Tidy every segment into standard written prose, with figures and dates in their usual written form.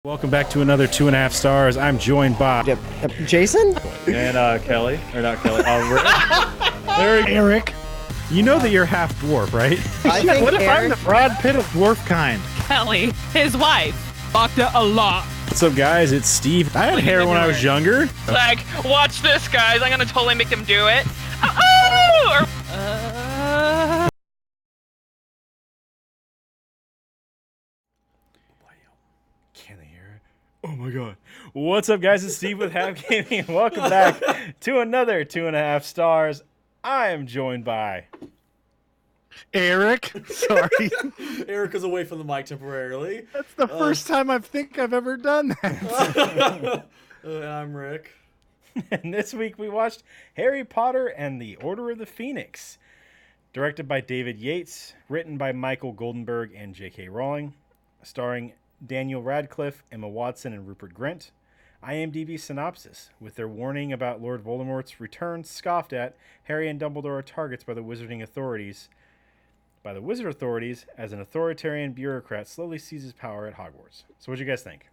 Welcome back to another 2.5 stars. I'm joined by Jason and Kelly, or not Kelly. Erik. You know that you're half dwarf, right? I think What if I'm Erik, the Brad Pitt of dwarf kind? Kelly, his wife, fucked it a lot. What's up, guys? It's Steve. I had hair when I was younger. Like, watch this, guys. I'm gonna totally make them do it. Oh! Can they hear it? Oh my god. What's up, guys? It's Steve with Half Gaming, and welcome back to another 2.5 stars. I am joined by Erik. Sorry. Erik is away from the mic temporarily. That's the first time I think I've ever done that. I'm Rick. and this week we watched Harry Potter and the Order of the Phoenix. Directed by David Yates, written by Michael Goldenberg and J.K. Rowling, starring Daniel Radcliffe, Emma Watson, and Rupert Grint. IMDb synopsis: with their warning about Lord Voldemort's return scoffed at, Harry and Dumbledore are targets by the wizarding authorities. By the wizard authorities, as an authoritarian bureaucrat slowly seizes power at Hogwarts. So, what do you guys think?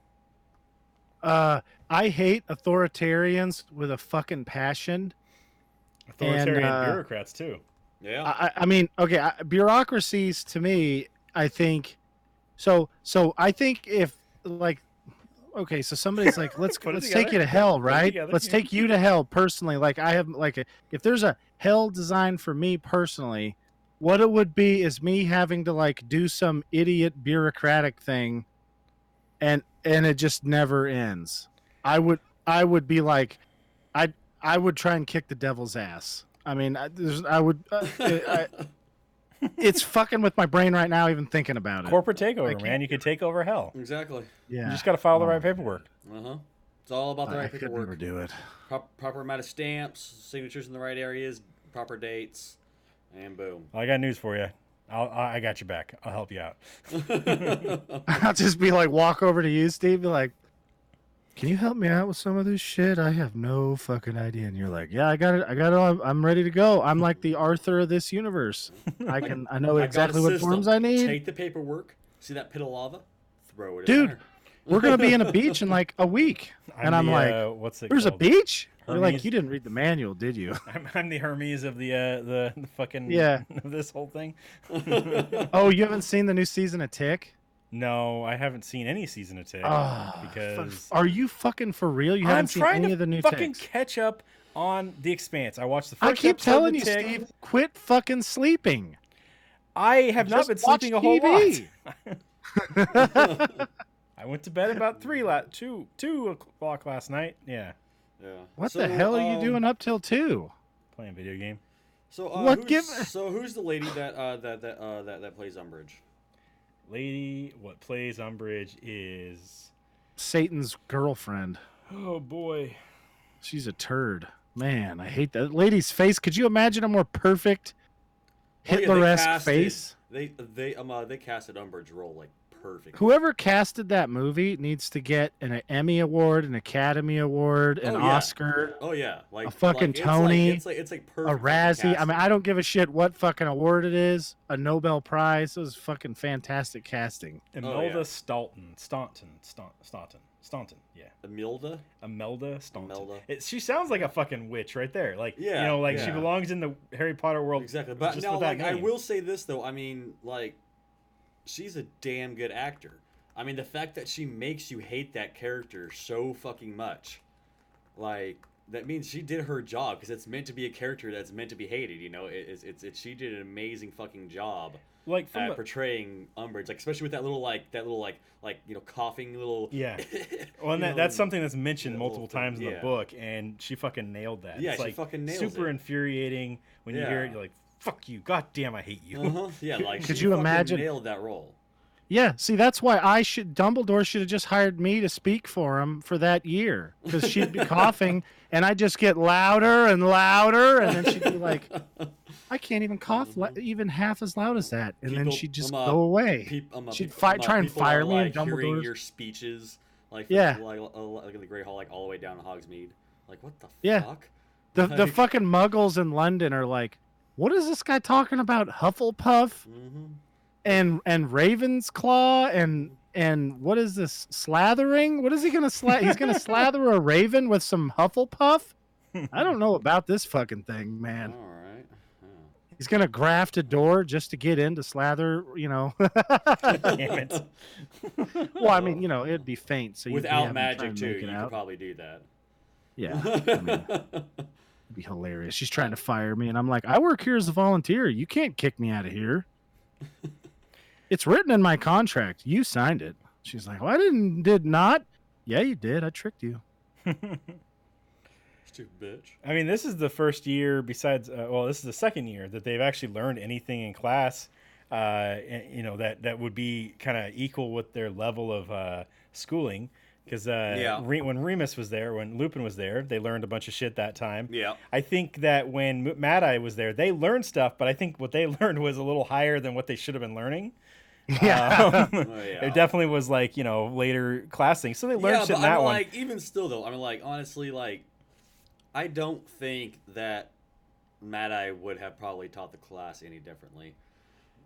I hate authoritarians with a fucking passion. Authoritarian bureaucrats too. Yeah. I mean, okay, bureaucracies to me, I think. So I think if like, okay, so somebody's like, let's take you to hell, right? Let's take you to hell personally. Like I have if there's a hell designed for me personally, what it would be is me having to like do some idiot bureaucratic thing, and it just never ends. I would be like, I would try and kick the devil's ass. I mean, it's fucking with my brain right now, even thinking about it. Corporate takeover, man. You could take over hell. Exactly. Yeah. You just got to follow the right paperwork. It's all about the right I could paperwork. never do it. Proper amount of stamps, signatures in the right areas, proper dates, and boom. I got news for you. I got your back. I'll help you out. I'll just be like, walk over to you, Steve, be like, can you help me out with some of this shit? I have no fucking idea. And you're like, yeah, I got it. I'm ready to go. I'm like the Arthur of this universe. I know exactly what forms I need. Take the paperwork. See that pit of lava? Throw it in Dude, there. we're going to be in a beach in like a week. And I'm like, what's it there's a called? beach? You're Hermes? like, you didn't read the manual, did you? I'm the Hermes of the fucking of this whole thing. Oh, you haven't seen the new season of Tick? No, I haven't seen any season of Tick because Are you fucking for real? You haven't seen any of the new fucking Ticks? catch up on The Expanse. I watched the first. I keep episode telling of you, Tick. Steve, quit fucking sleeping. I have not Just been watch sleeping a whole TV. lot. I went to bed about 2 o'clock last night. Yeah, Yeah. What the hell are you doing up till 2? playing a video game. So who's the lady that plays Umbridge? Lady, what plays Umbridge is Satan's girlfriend. oh boy. She's a turd. Man, I hate that lady's face. Could you imagine a more perfect Hitler-esque face? They casted Umbridge role like perfect. Whoever casted that movie needs to get an Emmy Award, an Academy Award, an Oscar, Oh yeah, like a fucking Tony, it's like a perfect. Razzie. I mean, I don't give a shit what fucking award it is. A Nobel Prize. It was fucking fantastic casting. Imelda Staunton. Yeah. Imelda Staunton. Imelda. She sounds like a fucking witch right there. Like, Yeah, you know, like yeah. she belongs in the Harry Potter world. Exactly. But just now, with that like, I name. will say this though. I mean, like, she's a damn good actor. I mean, the fact that she makes you hate that character so fucking much, like, that means she did her job, because it's meant to be a character that's meant to be hated. You know, she did an amazing fucking job. Like At portraying Umbridge, like especially with that little you know, coughing little. Yeah. Well, and that's something that's mentioned that multiple little thing, times in the yeah. book, and she fucking nailed that. Yeah, it's she like fucking nails super it. infuriating when you hear it. You're like, "Fuck you, god damn, I hate you." Yeah, like Could she you fucking imagine- nailed that role. Yeah, see, that's why Dumbledore should have just hired me to speak for him for that year, because she'd be coughing, and I'd just get louder and louder, and then she'd be like, I can't even cough even half as loud as that, and then People- she'd just go away. She'd try and people fire are, me, and like, hearing Dumbledore's... your speeches, like Yeah. like in the Great Hall, like all the way down to Hogsmeade. Like, what the Yeah. fuck? The Like- fucking muggles in London are like, what is this guy talking about? Hufflepuff Mhm. and Ravensclaw and and what is this slathering? What is he gonna slather? He's gonna slather a raven with some Hufflepuff? I don't know about this fucking thing, man. All right. He's gonna graft a door just to get in to slather, Damn it. Well, I mean, it'd be faint, so without magic too, you could probably do that. Yeah, I mean, it'd be hilarious. She's trying to fire me, and I'm like, I work here as a volunteer. You can't kick me out of here. It's written in my contract. You signed it. She's like, well, I did not. Yeah, you did. I tricked you. Stupid bitch. I mean, this is the first year besides, this is the second year that they've actually learned anything in class, that would be kind of equal with their level of schooling. Because when Remus was there, when Lupin was there, they learned a bunch of shit that time. Yeah. I think that when Mad Eye was there, they learned stuff, but I think what they learned was a little higher than what they should have been learning. Yeah. It definitely was like, later class things. So they learned shit in that one. Like, even still, though, I mean, like, honestly, like, I don't think that Mad Eye would have probably taught the class any differently.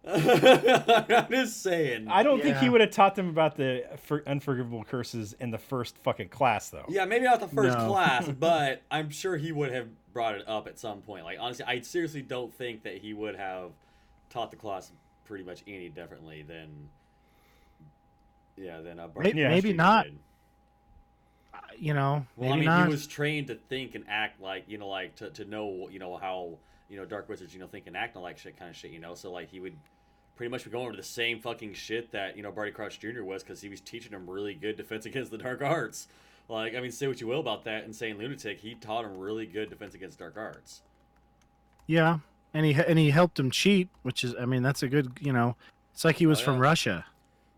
I'm just saying. I don't think he would have taught them about the unforgivable curses in the first fucking class, though. Yeah, maybe not the first class, but I'm sure he would have brought it up at some point. Like, honestly, I seriously don't think that he would have taught the class pretty much any differently than maybe not. Did. Well, maybe not. He was trained to think and act like, to know, how, dark wizards, think and act like shit kind of shit, so like he would pretty much be going over the same fucking shit that, Barty Crouch Jr. was, because he was teaching him really good defense against the dark arts. Like, I mean, say what you will about that insane lunatic, he taught him really good defense against dark arts. Yeah, and he helped him cheat, which is, I mean, that's a good, it's like he was from Russia.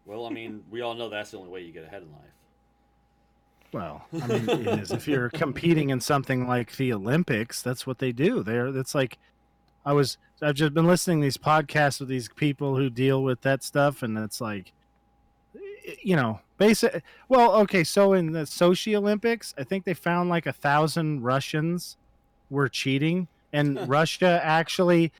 Well, I mean, we all know that's the only way you get ahead in life. Well, I mean, it is. If you're competing in something like the Olympics, that's what they do. That's like, I've just been listening to these podcasts with these people who deal with that stuff, and it's like, basic. Well, okay, so in the Sochi Olympics, I think they found like 1,000 Russians were cheating, and Russia actually,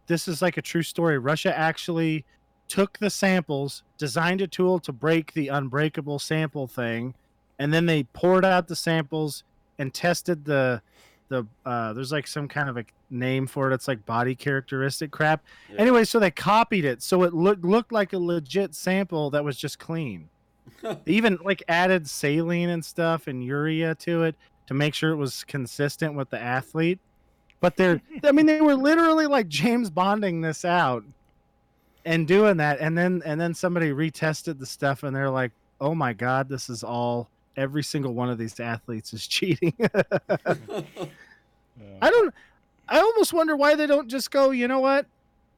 this is like a true story. Russia actually took the samples, designed a tool to break the unbreakable sample thing. And then they poured out the samples and tested the there's like some kind of a name for it. It's like body characteristic crap. Yeah. Anyway, so they copied it. So it looked like a legit sample that was just clean. They even like added saline and stuff and urea to it to make sure it was consistent with the athlete. But they were literally like James Bonding this out and doing that. And then somebody retested the stuff and they're like, oh my God, this is all, every single one of these athletes is cheating. I almost wonder why they don't just go, you know what?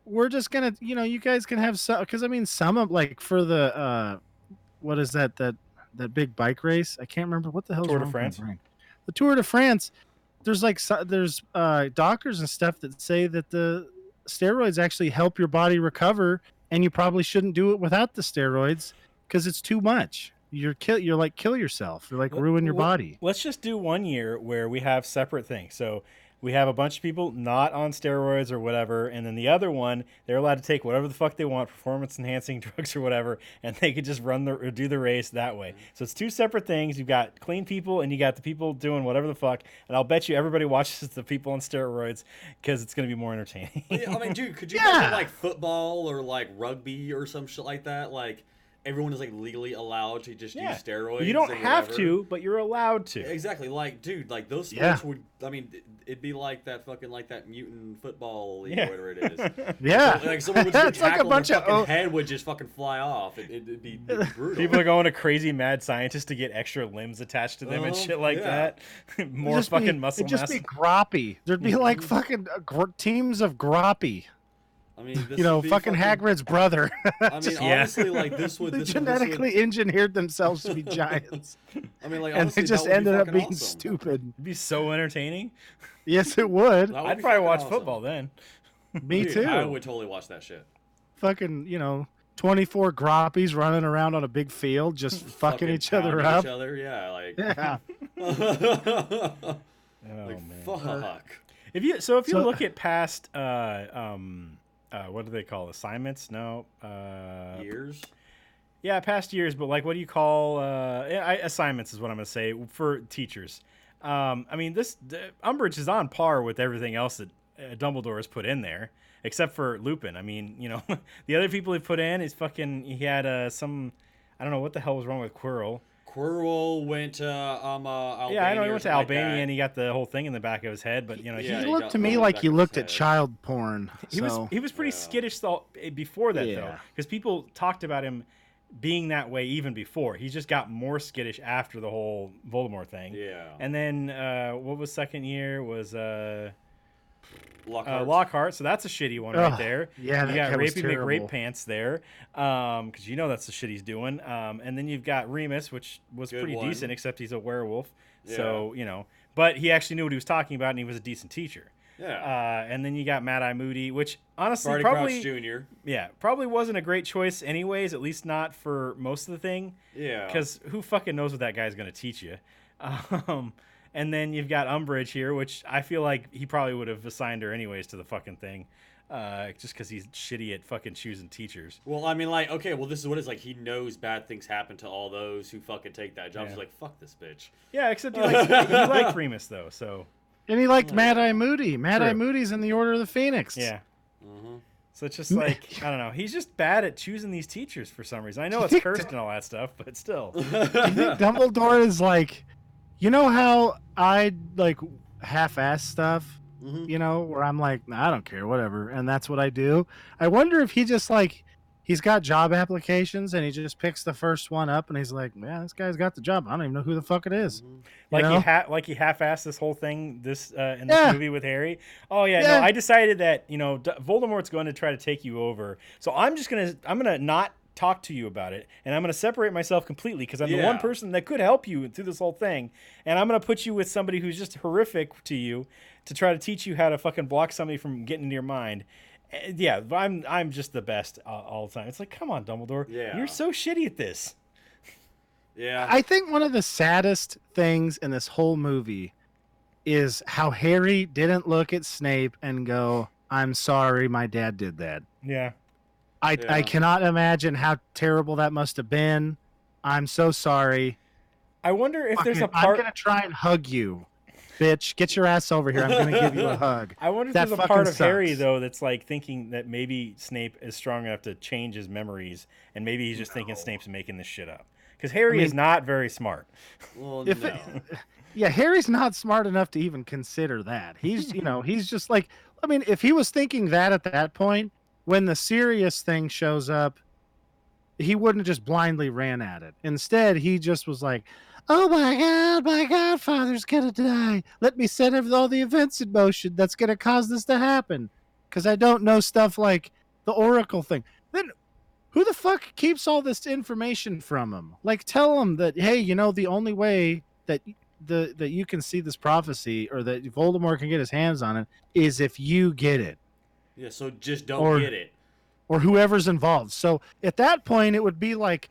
We're just going to, you guys can have some, because I mean, some of like for the, what is that big bike race? I can't remember what the hell's Tour wrong de France. with my brain. The Tour de France. There's like, there's doctors and stuff that say that the steroids actually help your body recover, and you probably shouldn't do it without the steroids because it's too much. You're like kill yourself. You're like ruin your body. Let's just do 1 year where we have separate things. So we have a bunch of people not on steroids or whatever, and then the other one, they're allowed to take whatever the fuck they want, performance enhancing drugs or whatever, and they could just do the race that way. So it's two separate things. You've got clean people and you got the people doing whatever the fuck, and I'll bet you everybody watches the people on steroids because it's going to be more entertaining. I mean, dude, could you imagine like football or like rugby or some shit like that? Like, everyone is like legally allowed to just use steroids. You don't have to, but you're allowed to. Exactly. Like, dude, like those sports would, I mean, it'd be like that fucking, like that mutant football league, or whatever it is. Yeah. Like someone would just tackle, like a bunch of head would just fucking fly off. It'd be brutal. People are going to crazy mad scientists to get extra limbs attached to them and shit like that. More fucking muscle mass. It'd just be groppy. There'd be like fucking teams of groppy. I mean, fucking Hagrid's brother. I mean, honestly, like this would they genetically engineered themselves to be giants. I mean, like, and honestly, they just ended up being awesome. Stupid. It'd be so entertaining. Yes, it would. I'd probably watch football then. Me too. I would totally watch that shit. Fucking, 24 groppies running around on a big field, just fucking each other up. Each other, yeah, like. Yeah. Oh like, man. Fuck. If you look at past what do they call assignments? No. Years? Yeah, past years, but like, what do you call assignments? Is what I'm gonna say for teachers. I mean, Umbridge is on par with everything else that Dumbledore has put in there, except for Lupin. I mean, the other people he put in is fucking. He had some. I don't know what the hell was wrong with Quirrell. Quirrell went to Albania. Yeah, I know he went to Albania like and he got the whole thing in the back of his head, but Yeah, He he looked got to me one like back he of his looked at head. child porn. he was pretty Yeah. skittish before that though, Yeah. because people talked about him being that way even before. He just got more skittish after the whole Voldemort thing. Yeah. And then what was second year was Lockhart. Lockhart, so that's a shitty one right Ugh, there. yeah, you that got guy was Rapey terrible. McRape Pants there, because that's the shit he's doing. And then you've got Remus, which was Good pretty one. decent, except he's a werewolf. So but he actually knew what he was talking about, and he was a decent teacher. Yeah. And then you got Mad Eye Moody, which honestly Barty probably Crouch Jr. probably wasn't a great choice anyways, at least not for most of the thing. Yeah. Because who fucking knows what that guy's going to teach you? And then you've got Umbridge here, which I feel like he probably would have assigned her anyways to the fucking thing. Just because he's shitty at fucking choosing teachers. Well, I mean, like, okay, well, this is what it's like. He knows bad things happen to all those who fucking take that job. Yeah. He's like, fuck this bitch. Yeah, except he liked Remus, though, so... And he liked Mad Eye Moody. Mad True. Eye Moody's in the Order of the Phoenix. Yeah. Mm-hmm. So it's just like, I don't know. He's just bad at choosing these teachers for some reason. I know it's cursed and all that stuff, but still. Do you think Dumbledore is like, you know how I like half-ass stuff, Mm-hmm. where I'm like, nah, I don't care, whatever, and that's what I do. I wonder if he just like, he's got job applications and he just picks the first one up and he's like, yeah, this guy's got the job. I don't even know who the fuck it is. Like know? he half-assed this whole thing in this Yeah. movie with Harry. Oh yeah, Yeah. no, I decided that Voldemort's going to try to take you over, so I'm gonna not talk to you about it, and I'm gonna separate myself completely because I'm the one Yeah. person that could help you through this whole thing, and I'm gonna put you with somebody who's just horrific to you to try to teach you how to fucking block somebody from getting into your mind. Yeah, I'm just the best all the time. It's like, come on, Dumbledore, Yeah. you're so shitty at this. Yeah. I think one of the saddest things in this whole movie is how Harry didn't look at Snape and go, I'm sorry, my dad did that. Yeah. I Yeah. cannot imagine how terrible that must have been. I'm so sorry. I wonder if there's a Fucking- part. I'm gonna try and hug you, bitch. Get your ass over here. I'm gonna give you a hug. I wonder if That there's a fucking part of Harry sucks. though that's like thinking that maybe Snape is strong enough to change his memories, and maybe he's just thinking Snape's making this shit up. Because Harry is not very smart. Well, If no. Yeah, Harry's not smart enough to even consider that. He's, he's just like, I mean, if he was thinking that at that point, when the serious thing shows up, he wouldn't have just blindly ran at it. Instead, he just was like, oh my godfather's gonna die. Let me set all the events in motion that's gonna cause this to happen. Because I don't know stuff like the Oracle thing. Then who the fuck keeps all this information from him? Like, tell him that, hey, the only way that that you can see this prophecy or that Voldemort can get his hands on it is if you get it. Yeah, so just don't Or- get it. Or whoever's involved. So at that point, it would be like,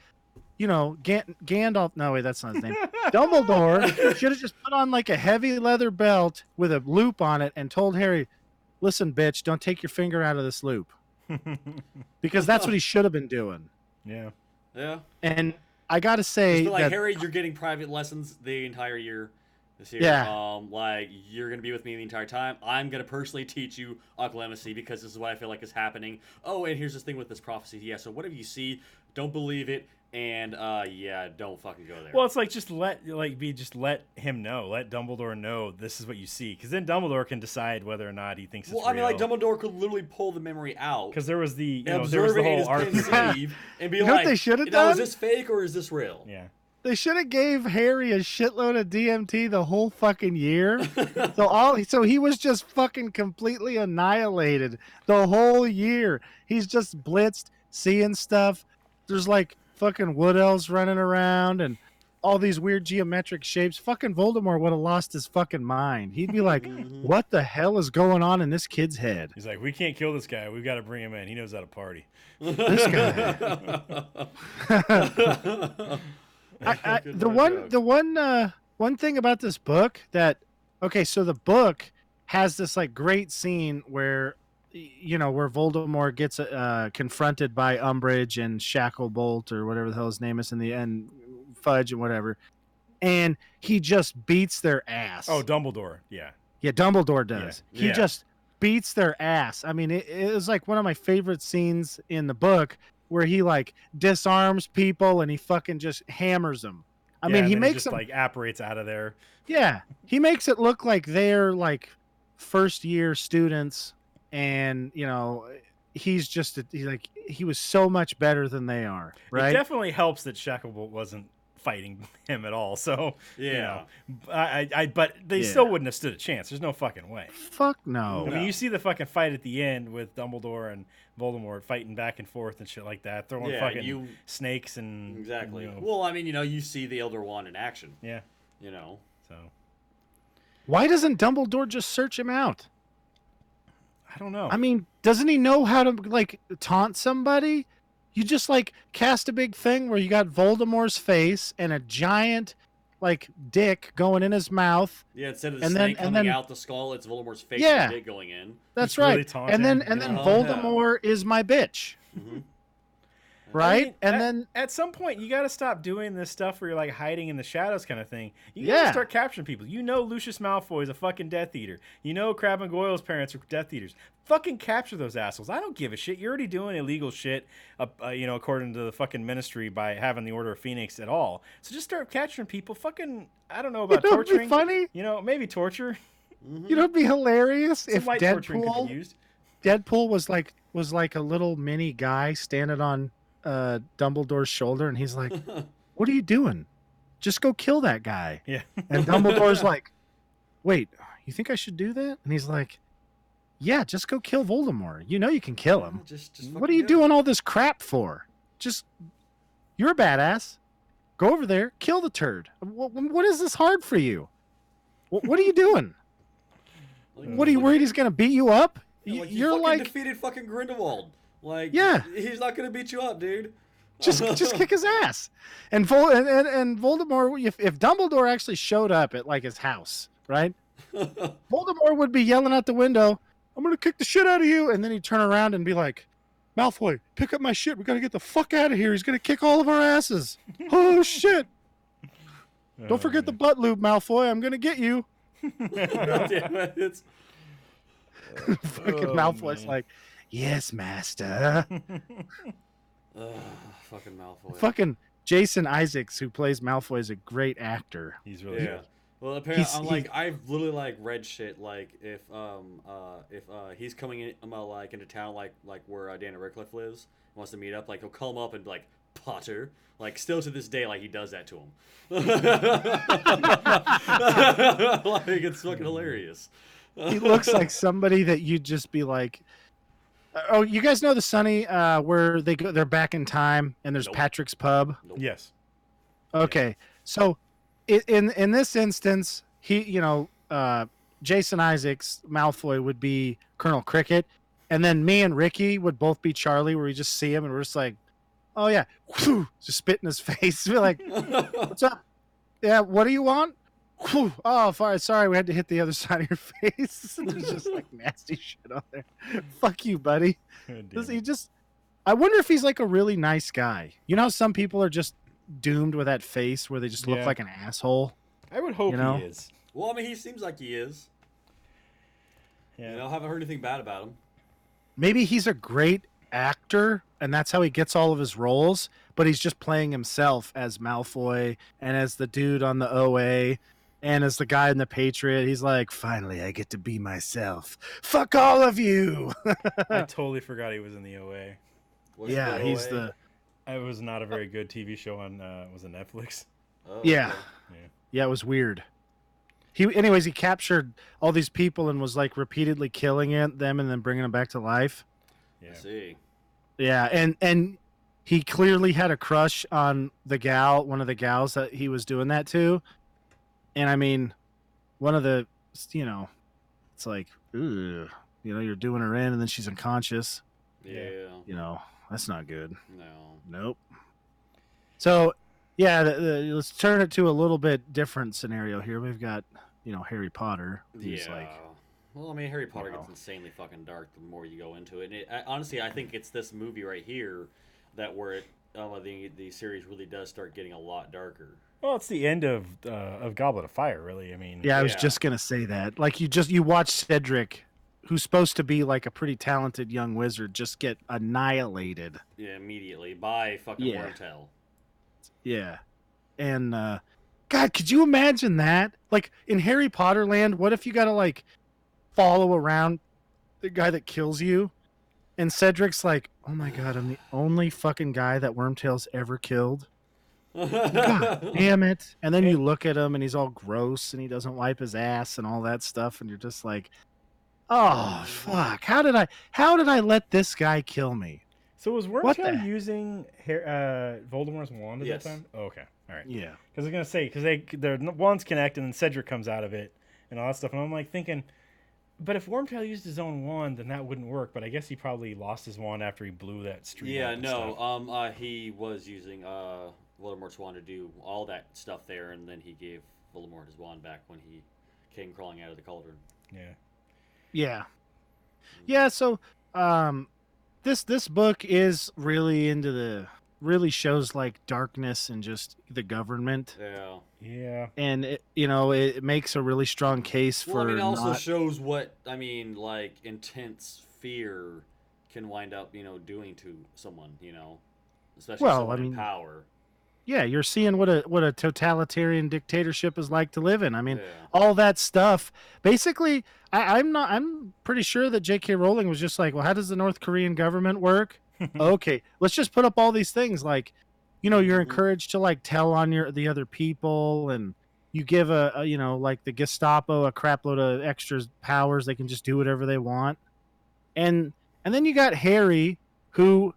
Gandalf. No, wait, that's not his name. Dumbledore should have just put on like a heavy leather belt with a loop on it and told Harry, listen, bitch, don't take your finger out of this loop. Because that's what he should have been doing. Yeah. Yeah. And I got to say, Just be like, that, Harry, you're getting private lessons the entire year this year. Yeah. Like, you're going to be with me the entire time. I'm going to personally teach you occlumency because this is what I feel like is happening. Oh, and here's this thing with this prophecy. Yeah, so whatever you see, don't believe it. And, yeah, don't fucking go there. Well, it's like just let him know, let Dumbledore know this is what you see, because then Dumbledore can decide whether or not he thinks it's well, I mean, real. like, Dumbledore could literally pull the memory out. Because there was the and there was the observe it in whole his arc. sleeve and be You know what like, they should have is done? this fake or is this real? Yeah. they should have gave Harry a shitload of DMT the whole fucking year. So he was just fucking completely annihilated the whole year. He's just blitzed, seeing stuff. There's like fucking wood elves running around and all these weird geometric shapes. Fucking Voldemort would have lost his fucking mind. He'd be like, what the hell is going on in this kid's head? He's like, we can't kill this guy. We've got to bring him in. He knows how to party. This guy. One thing about this book that, okay, so the book has this like great scene where where Voldemort gets confronted by Umbridge and Shacklebolt or whatever the hell his name is in the end, Fudge and whatever, and he just beats their ass. Oh, Dumbledore. Yeah. Yeah, Dumbledore does. Yeah. He just beats their ass. I mean, it was like one of my favorite scenes in the book where he like disarms people and he fucking just hammers them. I mean, he makes just them like apparates out of there. Yeah, he makes it look like they're like first year students, and he's like he was so much better than they are. Right? It definitely helps that Shacklebolt wasn't fighting him at all. So but they still wouldn't have stood a chance. There's no fucking way. Fuck no. I mean, you see the fucking fight at the end with Dumbledore and Voldemort fighting back and forth and shit like that, throwing fucking snakes and exactly. Well, I mean, you see the Elder Wand in action. Yeah. So why doesn't Dumbledore just search him out? I don't know. I mean, doesn't he know how to like taunt somebody? You just like cast a big thing where you got Voldemort's face and a giant like dick going in his mouth. Yeah, instead of the snake coming out the skull, it's Voldemort's face and dick going in. That's right. Really and then Voldemort is my bitch. Mm-hmm. Right? I mean, at some point you got to stop doing this stuff where you're like hiding in the shadows kind of thing. You got to start capturing people. Lucius Malfoy is a fucking Death Eater. Crabbe and Goyle's parents are Death Eaters. Fucking capture those assholes. I don't give a shit. You're already doing illegal shit, according to the fucking ministry by having the Order of Phoenix at all. So just start capturing people. Fucking, I don't know about torturing. Funny? Maybe torture. Mm-hmm. It'd be hilarious if Deadpool was like a little mini guy standing on Dumbledore's shoulder, and he's like, "What are you doing? Just go kill that guy." Yeah. And Dumbledore's like, "Wait, you think I should do that?" And he's like, "Yeah, just go kill Voldemort. You can kill him. Just what are you doing all this crap for? You're a badass. Go over there, kill the turd. What is this hard for you? What are you doing? What are you worried he's gonna beat you up? You're like defeated fucking Grindelwald. Like, he's not gonna beat you up, dude. Just kick his ass. And Voldemort, if Dumbledore actually showed up at like his house, right? Voldemort would be yelling out the window, "I'm gonna kick the shit out of you," and then he'd turn around and be like, "Malfoy, pick up my shit. We gotta get the fuck out of here. He's gonna kick all of our asses." Oh shit! Don't forget the butt lube, Malfoy. I'm gonna get you. Damn it, fucking Malfoy's like, "Yes, master." Fucking Malfoy. Fucking Jason Isaacs, who plays Malfoy, is a great actor. He's really good. Well, apparently, I've literally read shit like if he's coming in into town like where Daniel Radcliffe lives, wants to meet up, like he'll call him up and be like, "Potter," like still to this day, like he does that to him. Like it's fucking hilarious. He looks like somebody that you'd just be like, "Oh, you guys know the Sunny where they're back in time and there's Patrick's Pub?" Yes. Okay, so in this instance, Jason Isaacs Malfoy would be Colonel Cricket, and then me and Ricky would both be Charlie, where we just see him and we're just like, "Oh yeah," just spit in his face. We're like, "What's up? Yeah, what do you want?" "Oh, sorry, we had to hit the other side of your face." There's just like nasty shit on there. Fuck you, buddy. I wonder if he's like a really nice guy. You know how some people are just doomed with that face where they just look like an asshole? I would hope he is. Well, I mean, he seems like he is. Yeah. I haven't heard anything bad about him. Maybe he's a great actor, and that's how he gets all of his roles, but he's just playing himself as Malfoy and as the dude on the OA and as the guy in the Patriot. He's like, "Finally, I get to be myself. Fuck all of you." I totally forgot he was in the OA. He's the... It was not a very good TV show on, was it Netflix? Oh, yeah. Yeah, it was weird. He captured all these people and was like repeatedly killing them and then bringing them back to life. Yeah. I see. Yeah, and he clearly had a crush on one of the gals that he was doing that to. And I mean, one of the, it's like, ugh, you're doing her in and then she's unconscious. Yeah. That's not good. No. Nope. So, yeah, let's turn it to a little bit different scenario here. We've got, Harry Potter. He's like Well, I mean, Harry Potter You know. gets insanely fucking dark the more you go into it. And honestly, I think it's this movie right here that where the series really does start getting a lot darker. Well, it's the end of Goblet of Fire, really. I mean, Yeah, I was Yeah. just gonna say that. Like you watch Cedric, who's supposed to be like a pretty talented young wizard, just get annihilated. Yeah, immediately by fucking Yeah. Wormtail. Yeah, and God, could you imagine that? Like in Harry Potter land, what if you got to like follow around the guy that kills you, and Cedric's like, "Oh my God, I'm the only fucking guy that Wormtail's ever killed." God damn it! And then you look at him, and he's all gross, and he doesn't wipe his ass, and all that stuff, and you're just like, "Oh fuck! How did I let this guy kill me?" So was What Wormtail the- using Voldemort's wand at Yes. that time? Oh, okay, all right. Yeah, Because I was gonna say their wands connect and then Cedric comes out of it and all that stuff, and I'm like thinking, but if Wormtail used his own wand, then that wouldn't work. But I guess he probably lost his wand after he blew that street. Yeah, up and no. stuff. He was using Voldemort's wand to do all that stuff there, and then he gave Voldemort his wand back when he came crawling out of the cauldron. Yeah. yeah. So, this book is really really shows like darkness and just the government, Yeah. Yeah. and it makes a really strong case for. Well, I mean, it also not- shows what like intense fear can wind up, doing to someone, especially Well, someone I in mean, power. yeah, you're seeing what a totalitarian dictatorship is like to live in. I mean, Yeah. all that stuff. Basically, I'm pretty sure that J.K. Rowling was just like, well, how does the North Korean government work? Okay, let's just put up all these things like, you're Mhm. encouraged to like tell on the other people, and you give a like the Gestapo a crap load of extra powers. They can just do whatever they want, and then you got Harry, who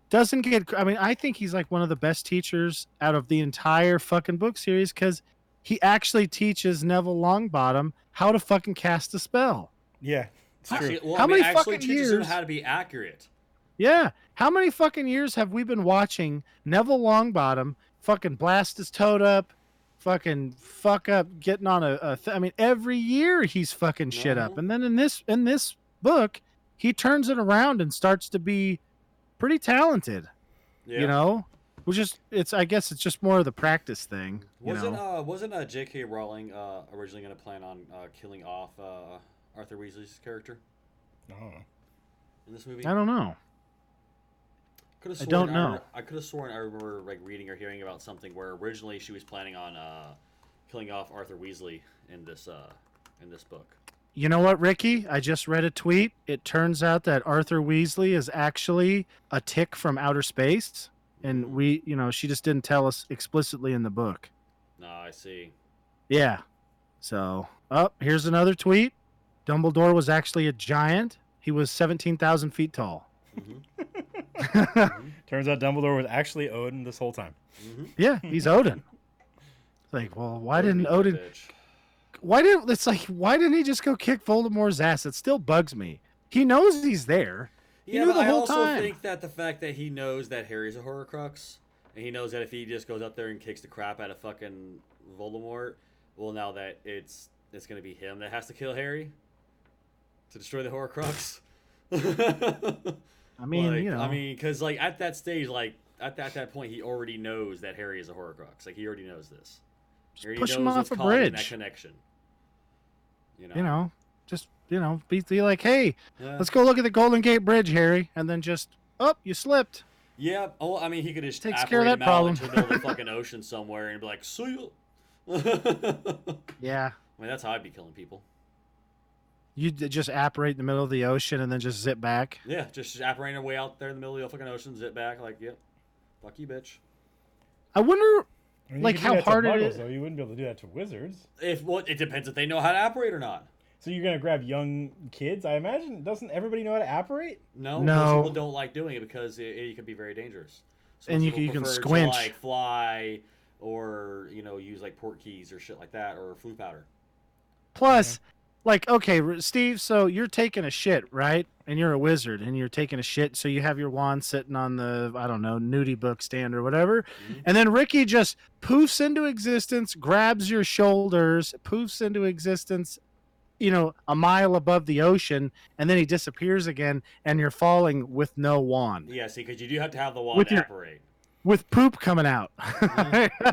doesn't get. I mean, I think he's like one of the best teachers out of the entire fucking book series because he actually teaches Neville Longbottom how to fucking cast a spell. Yeah. It's true. Actually, well, How I mean, many actually fucking teaches him years- how to be accurate. Yeah. How many fucking years have we been watching Neville Longbottom fucking blast his toad up, fucking fuck up, getting on I mean, every year he's fucking shit up. Mhm. And then in this book, he turns it around and starts to be pretty talented, Yeah. which is, I guess it's just more of the practice thing. Wasn't J.K. Rowling originally going to plan on killing off Arthur Weasley's character Oh. in this movie? I don't know. Could've I sworn don't know. I could have sworn I remember like reading or hearing about something where originally she was planning on killing off Arthur Weasley in this book. You know what, Ricky? I just read a tweet. It turns out that Arthur Weasley is actually a tick from outer space. And she just didn't tell us explicitly in the book. No, I see. Yeah. So, here's another tweet. Dumbledore was actually a giant. He was 17,000 feet tall. Mm-hmm. Turns out Dumbledore was actually Odin this whole time. Mm-hmm. Yeah, he's Odin. It's like, well, why didn't Odin? Why didn't he just go kick Voldemort's ass? It still bugs me. He knows he's there. He knew but the I whole also time. think that the fact that he knows that Harry's a Horcrux, and he knows that if he just goes up there and kicks the crap out of fucking Voldemort, well, now that it's gonna be him that has to kill Harry to destroy the Horcrux. I mean, because like at that stage, like at that point, he already knows that Harry is a Horcrux. Like he already knows this. He already push him knows off what's a causing that bridge. connection. Just be like, hey, Yeah. let's go look at the Golden Gate Bridge, Harry, and then just, you slipped. Yeah. Oh, I mean, he could just Takes care of apparate that him out problem. into the middle of the fucking ocean somewhere and be like, see you. I Yeah. mean, that's how I'd be killing people. You just apparate in the middle of the ocean and then just zip back. Yeah, just apparating way out there in the middle of the fucking ocean, zip back, like, yep, fuck you, bitch. I wonder, I mean, like, you could do how that to hard it Muggles, is. though. You wouldn't be able to do that to wizards. It depends if they know how to apparate or not. So you're gonna grab young kids? I imagine doesn't everybody know how to apparate? No, No. most people don't like doing it because it can be very dangerous. So And most you people can prefer squinch. to, like, fly or use like port keys or shit like that or flue powder. Plus, like, okay, Steve, so you're taking a shit, right? And you're a wizard, and you're taking a shit, so you have your wand sitting on the, I don't know, nudie book stand or whatever. Mhm. And then Ricky just poofs into existence, grabs your shoulders, poofs into existence, a mile above the ocean, and then he disappears again, and you're falling with no wand. Yeah, see, because you do have to have the wand With your- apparate. With poop coming out.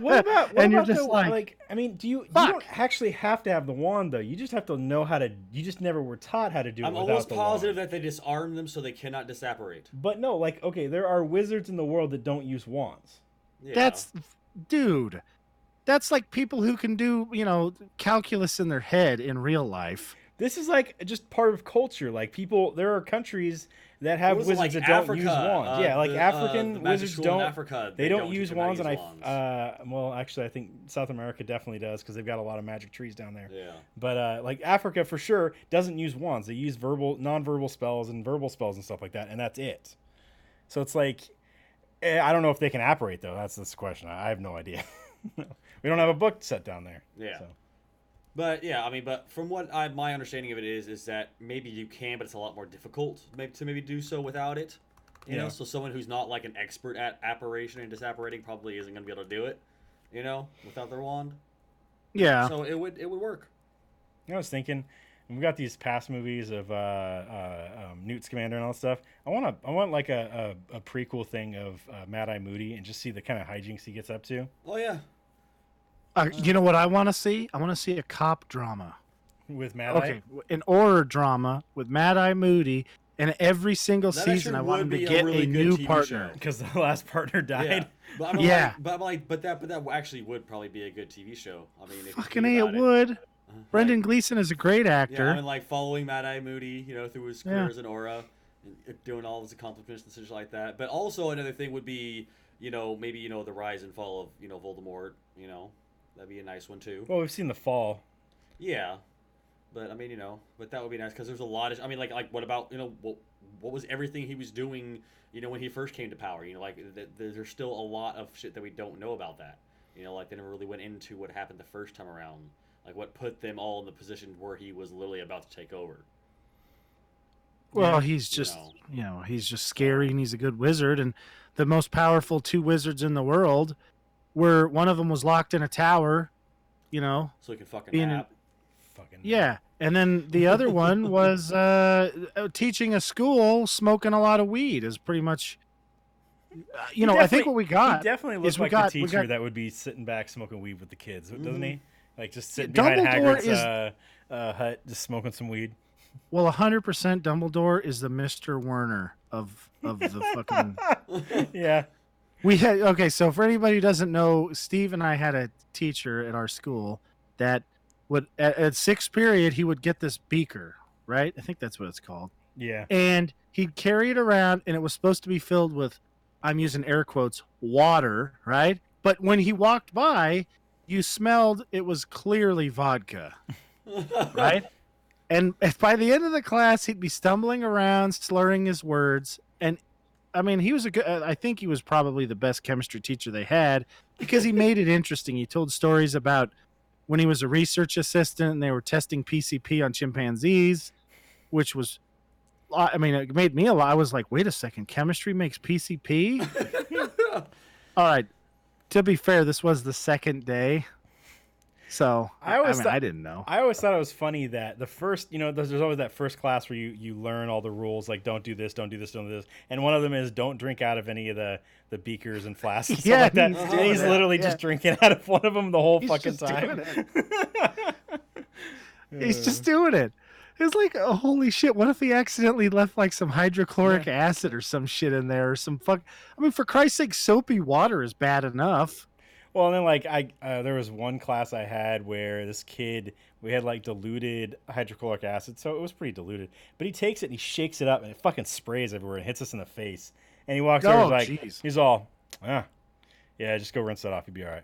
What about and you're about just the, like, I mean, you fuck. don't actually have to have the wand though. You just have to know how to. You just never were taught how to do it. I'm without almost the positive wand. that they disarm them so they cannot disapparate. But no, like okay, there are wizards in the world that don't use wands. Yeah. Dude, that's like people who can do, calculus in their head in real life. This is like just part of culture. Like people, there are countries that have What was it, wizards like that don't Africa? use wands. Yeah, like The African magic wizards school in don't. Africa, They don't use teach them how to wands, use and well, actually, I think South America definitely does because they've got a lot of magic trees down there. Yeah. But like Africa for sure doesn't use wands. They use non-verbal spells and verbal spells and stuff like that, and that's it. So it's like, I don't know if they can apparate though. That's the question. I have no idea. We don't have a book set down there. Yeah. So. But yeah, I mean, but from what my understanding of it is that maybe you can, but it's a lot more difficult to maybe do so without it. You know, so someone who's not like an expert at apparition and disapparating probably isn't going to be able to do it. Without their wand. Yeah. So it would work. I was thinking, we got these past movies of Newt Scamander and all that stuff. I want like a prequel thing of Mad Eye Moody and just see the kind of hijinks he gets up to. Oh yeah. You know what I want to see? I want to see a cop drama. With Mad Eye? Okay, an horror drama with Mad Eye Moody, and every single That season I actually want him would to be a get really a good new TV partner. show. Because the last partner died. But I'm Yeah. but that actually would probably be a good TV show. I mean, if you Fucking think A, about it would. Brendan Like, Gleeson is a great yeah, actor. I mean, like following Mad Eye Moody, through his career as an aura, and doing all his accomplishments and such like that. But also another thing would be, maybe the rise and fall of Voldemort. That'd be a nice one too. Well, we've seen The Fall. Yeah, but I mean, but that would be nice because there's a lot of. I mean, like what about what was everything he was doing? When he first came to power. There's still a lot of shit that we don't know about that. Like they never really went into what happened the first time around. Like what put them all in the position where he was literally about to take over. Well, he's just, he's just scary and he's a good wizard. And the most powerful two wizards in the world were, one of them was locked in a tower, So he could fucking being nap. yeah. And then the other one was teaching a school, smoking a lot of weed is pretty much, I think what we got. He definitely looks is we like got- the we teacher got- that would be sitting back smoking weed with the kids, doesn't he? Like just sitting Dumbledore behind Hagrid's is- hut, just smoking some weed. Well, 100% Dumbledore is the Mr. Werner of the fucking. Yeah. We had okay. So for anybody who doesn't know, Steve and I had a teacher at our school that would at sixth period he would get this beaker, right? I think that's what it's called. Yeah. And he'd carry it around, and it was supposed to be filled with, I'm using air quotes, water, right? But when he walked by, you smelled it was clearly vodka, right? And by the end of the class, he'd be stumbling around, slurring his words. And I mean, he was I think he was probably the best chemistry teacher they had because he made it interesting. He told stories about when he was a research assistant and they were testing PCP on chimpanzees, which was, I mean, it made me I was like, wait a second, chemistry makes PCP? All right. To be fair, this was the second day. So I didn't know. I always thought it was funny that the first, there's always that first class where you learn all the rules, like don't do this, don't do this, don't do this, and one of them is don't drink out of any of the beakers and flasks and stuff like that. And he's literally just drinking out of one of them the whole fucking time. He's just doing it. It's like, oh, holy shit! What if he accidentally left like some hydrochloric acid or some shit in there, or some I mean, for Christ's sake, soapy water is bad enough. Well, and then like there was one class I had where this kid, we had like diluted hydrochloric acid, so it was pretty diluted. But he takes it and he shakes it up and it fucking sprays everywhere and hits us in the face. And he walks over and he's like, geez. he's all, yeah, just go rinse that off, you'll be all right.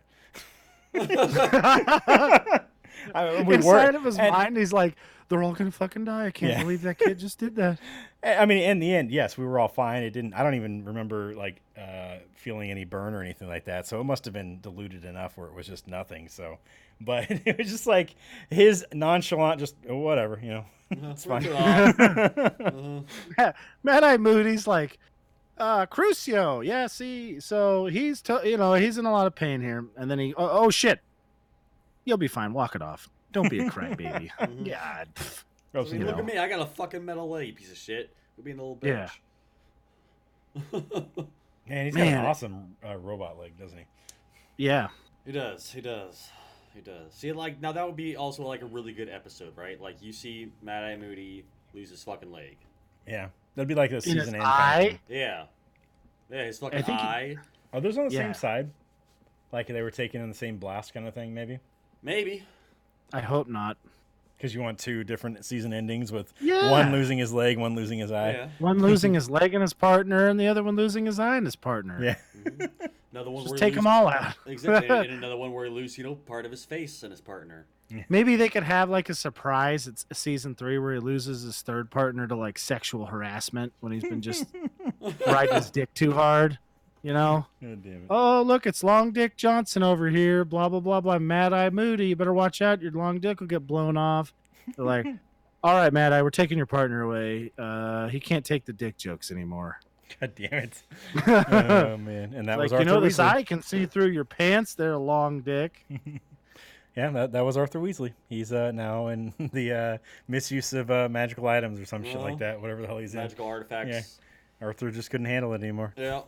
Inside of his mind, he's like, they're all gonna fucking die. I can't believe that kid just did that. I mean, in the end, yes, we were all fine. It didn't. I don't even remember like feeling any burn or anything like that. So it must have been diluted enough where it was just nothing. So, but it was just like his nonchalant, just whatever, it's fine. Mad Eye Moody's like, Crucio. Yeah, see, so he's he's in a lot of pain here, and then he, oh shit, you'll be fine. Walk it off. Don't be a crybaby. Mhm. God. Oh, I mean, look at me. I got a fucking metal leg, you piece of shit. We're being a little bitch. Man, he's got an awesome robot leg, doesn't he? Yeah. He does. See, like, now that would be also like a really good episode, right? Like, you see Mad Eye Moody lose his fucking leg. Yeah, that'd be like a season end. Yeah, his fucking eye. Are those on the same side? Like they were taken in the same blast kind of thing, maybe? Maybe. I hope not. Because you want 2 different season endings with one losing his leg, one losing his eye. Yeah. One losing his leg and his partner, and the other one losing his eye and his partner. Yeah. Mm-hmm. Another one Just where take them all out. Exactly. And another one where he loses, part of his face and his partner. Maybe they could have like a surprise. It's season 3 where he loses his third partner to like sexual harassment when he's been just riding his dick too hard. You know? God damn it. Oh, look, it's Long Dick Johnson over here. Blah, blah, blah, blah. Mad Eye Moody. You better watch out. Your long dick will get blown off. They're like, all right, Mad Eye, we're taking your partner away. He can't take the dick jokes anymore. God damn it. Oh, man. And that was Arthur this Weasley. eye can see through your pants there, Long Dick. Yeah, that was Arthur Weasley. He's now in the misuse of magical items or some shit like that, whatever the hell he's Magical artifacts. Yeah. Arthur just couldn't handle it anymore. Yeah.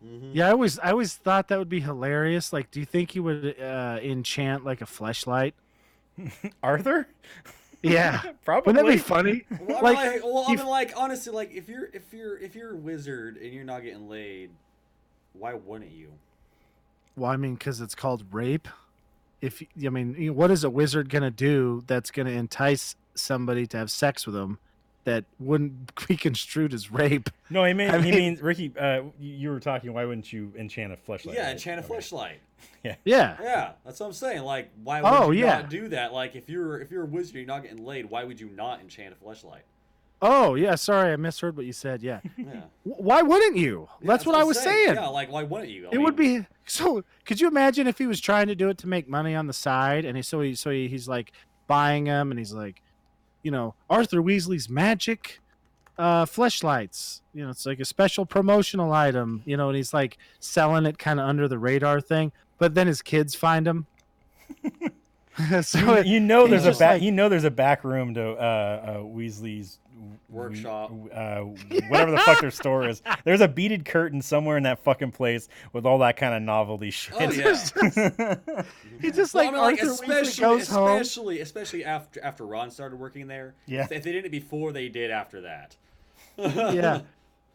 Mm-hmm. Yeah, I always thought that would be hilarious. Like, do you think he would enchant like a fleshlight? Arthur? Yeah, probably. Wouldn't that be funny? Well, I mean, like, honestly, like, if you're a wizard and you're not getting laid, why wouldn't you? Well, I mean, because it's called rape. What is a wizard gonna do that's gonna entice somebody to have sex with him that wouldn't be construed as rape? No, he means Ricky. You were talking. Why wouldn't you enchant a fleshlight? Yeah, enchant a fleshlight. Yeah. Yeah, that's what I'm saying. Like, why would you not do that? Like, if you're a wizard, and you're not getting laid. Why would you not enchant a fleshlight? Oh yeah, sorry, I misheard what you said. Yeah. Yeah. Why wouldn't you? That's what I was saying. Yeah, like, why wouldn't you? It would be so. Could you imagine if he was trying to do it to make money on the side, and he's like buying them, and he's like, Arthur Weasley's magic fleshlights. It's like a special promotional item. And he's like selling it kind of under the radar thing. But then his kids find him. There's a there's a back room to Weasley's workshop, whatever the fuck their store is. There's a beaded curtain somewhere in that fucking place with all that kind of novelty shit. Oh yeah. He just Arthur Weasley goes home. Especially after Ron started working there. Yeah. If they did it before, they did after that. Yeah.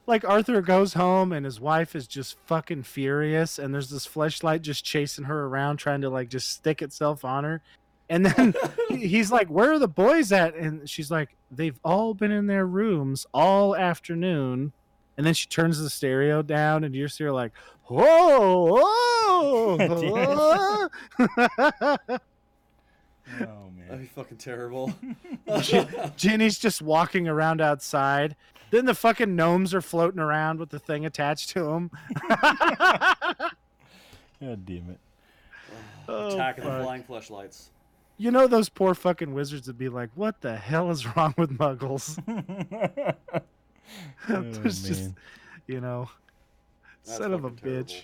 Like Arthur goes home and his wife is just fucking furious, and there's this fleshlight just chasing her around, trying to like just stick itself on her. And then he's like, "Where are the boys at?" And she's like, "They've all been in their rooms all afternoon." And then she turns the stereo down, and you just hear like, "Whoa, whoa!" Oh man, that'd be fucking terrible. Ginny's just walking around outside. Then the fucking gnomes are floating around with the thing attached to them. God damn it! Attacking the flying fleshlights. Those poor fucking wizards would be like, "What the hell is wrong with Muggles?" There's just, son of a bitch.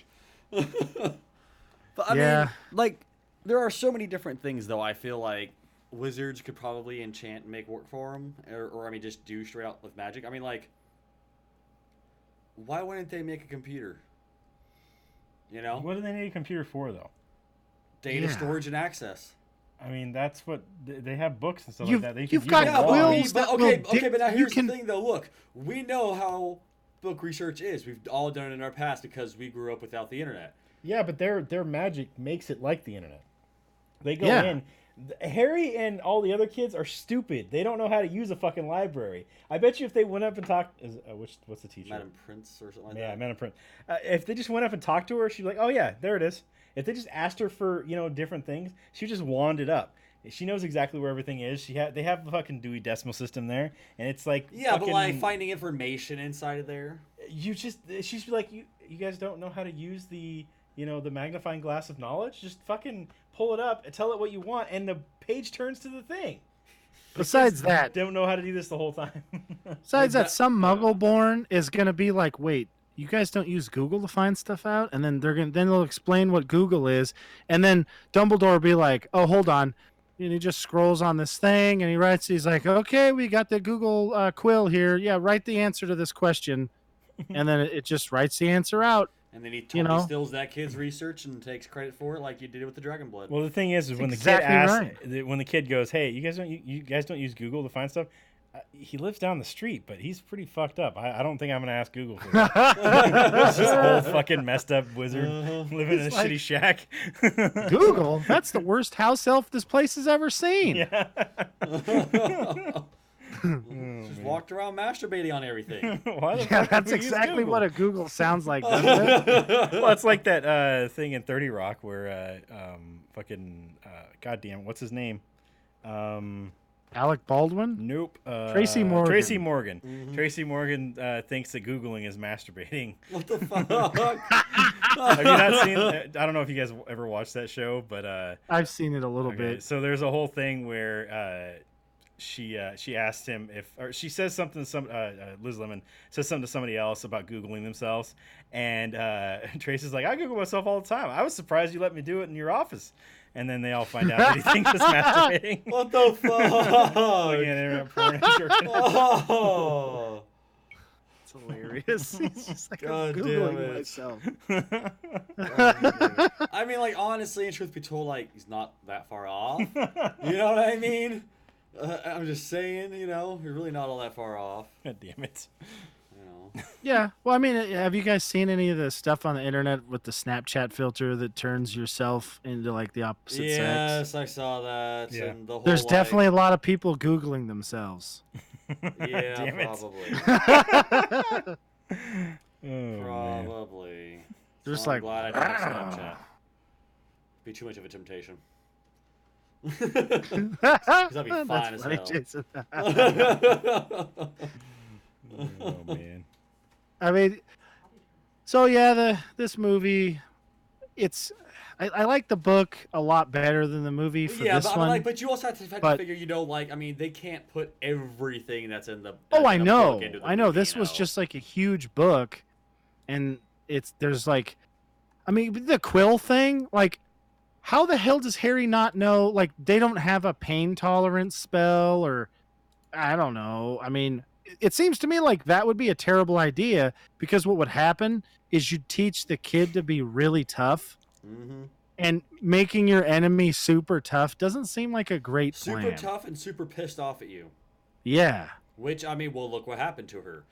But I mean, like, there are so many different things, though. I feel like wizards could probably enchant and make work for them, or I mean, just do straight out with magic. I mean, like, why wouldn't they make a computer? What do they need a computer for, though? Data storage and access. I mean, that's what they have, books and stuff like that. You've got wills. But now here's the thing, though. Look, we know how book research is. We've all done it in our past because we grew up without the internet. Yeah, but their magic makes it like the internet. They go in. Harry and all the other kids are stupid. They don't know how to use a fucking library. I bet you if they went up and talked, what's the teacher? Madam Prince or something like that. Yeah, Madam Prince. If they just went up and talked to her, she'd be like, "Oh yeah, there it is." If they just asked her for different things, she just wand it up. She knows exactly where everything is. They have the fucking Dewey Decimal System there, and it's like but like finding information inside of there. She's like, you guys don't know how to use the the magnifying glass of knowledge. Just fucking pull it up and tell it what you want, and the page turns to the thing. Besides that, don't know how to do this the whole time. Besides that, some Muggle-born is gonna be like, "Wait, you guys don't use Google to find stuff out?" And then they'll explain what Google is, and then Dumbledore will be like, "Oh, hold on, and he just scrolls on this thing and he writes. He's like, okay, we got the Google quill here. Yeah, write the answer to this question, and then it just writes the answer out. And then he totally steals that kid's research and takes credit for it, like you did with the Dragon Blood. Well, the thing is when the kid asks, when the kid goes, "Hey, you guys don't use Google to find stuff." He lives down the street, but he's pretty fucked up. I don't think I'm gonna ask Google for that. He's just an old fucking messed up wizard living in a shitty shack. Google? That's the worst house elf this place has ever seen. Yeah. Just walked around masturbating on everything. That's exactly what a Google sounds like, doesn't it? Well, it's like that thing in 30 Rock where goddamn, what's his name? Alec Baldwin? Nope. Tracy Morgan. Tracy Morgan. Mm-hmm. Tracy Morgan thinks that Googling is masturbating. What the fuck? Have you not seen? I don't know if you guys ever watched that show, but I've seen it a little bit. So there's a whole thing where she asked him or she says something to Liz Lemon says something to somebody else about Googling themselves, and Tracy's like, I Google myself all the time. I was surprised you let me do it in your office. And then they all find out that he thinks it's masturbating. What the fuck? Oh. It's hilarious. He's just like, I'm Googling myself. I mean, like, honestly, and truth be told, like, he's not that far off. You know what I mean? I'm just saying, you're really not all that far off. God damn it. Yeah. Well, I mean, have you guys seen any of the stuff on the internet with the Snapchat filter that turns yourself into like the opposite sex? Yes, I saw that. Yeah. And the whole, there's definitely a lot of people Googling themselves. Yeah, probably. Probably. They're just like, glad I don't have Snapchat. Be too much of a temptation. Because I'd be fine as hell. Jason. Oh man. I mean, so yeah, this movie, I like the book a lot better than the movie for this one. But you also have to figure, they can't put everything that's in the. I know. This was just like a huge book, and there's like, I mean, the quill thing, like, how the hell does Harry not know? Like, they don't have a pain tolerance spell, or I don't know. I mean, it seems to me like that would be a terrible idea, because what would happen is you'd teach the kid to be really tough, and making your enemy super tough doesn't seem like a great plan. Super tough and super pissed off at you. Yeah. Which, I mean, well, look what happened to her.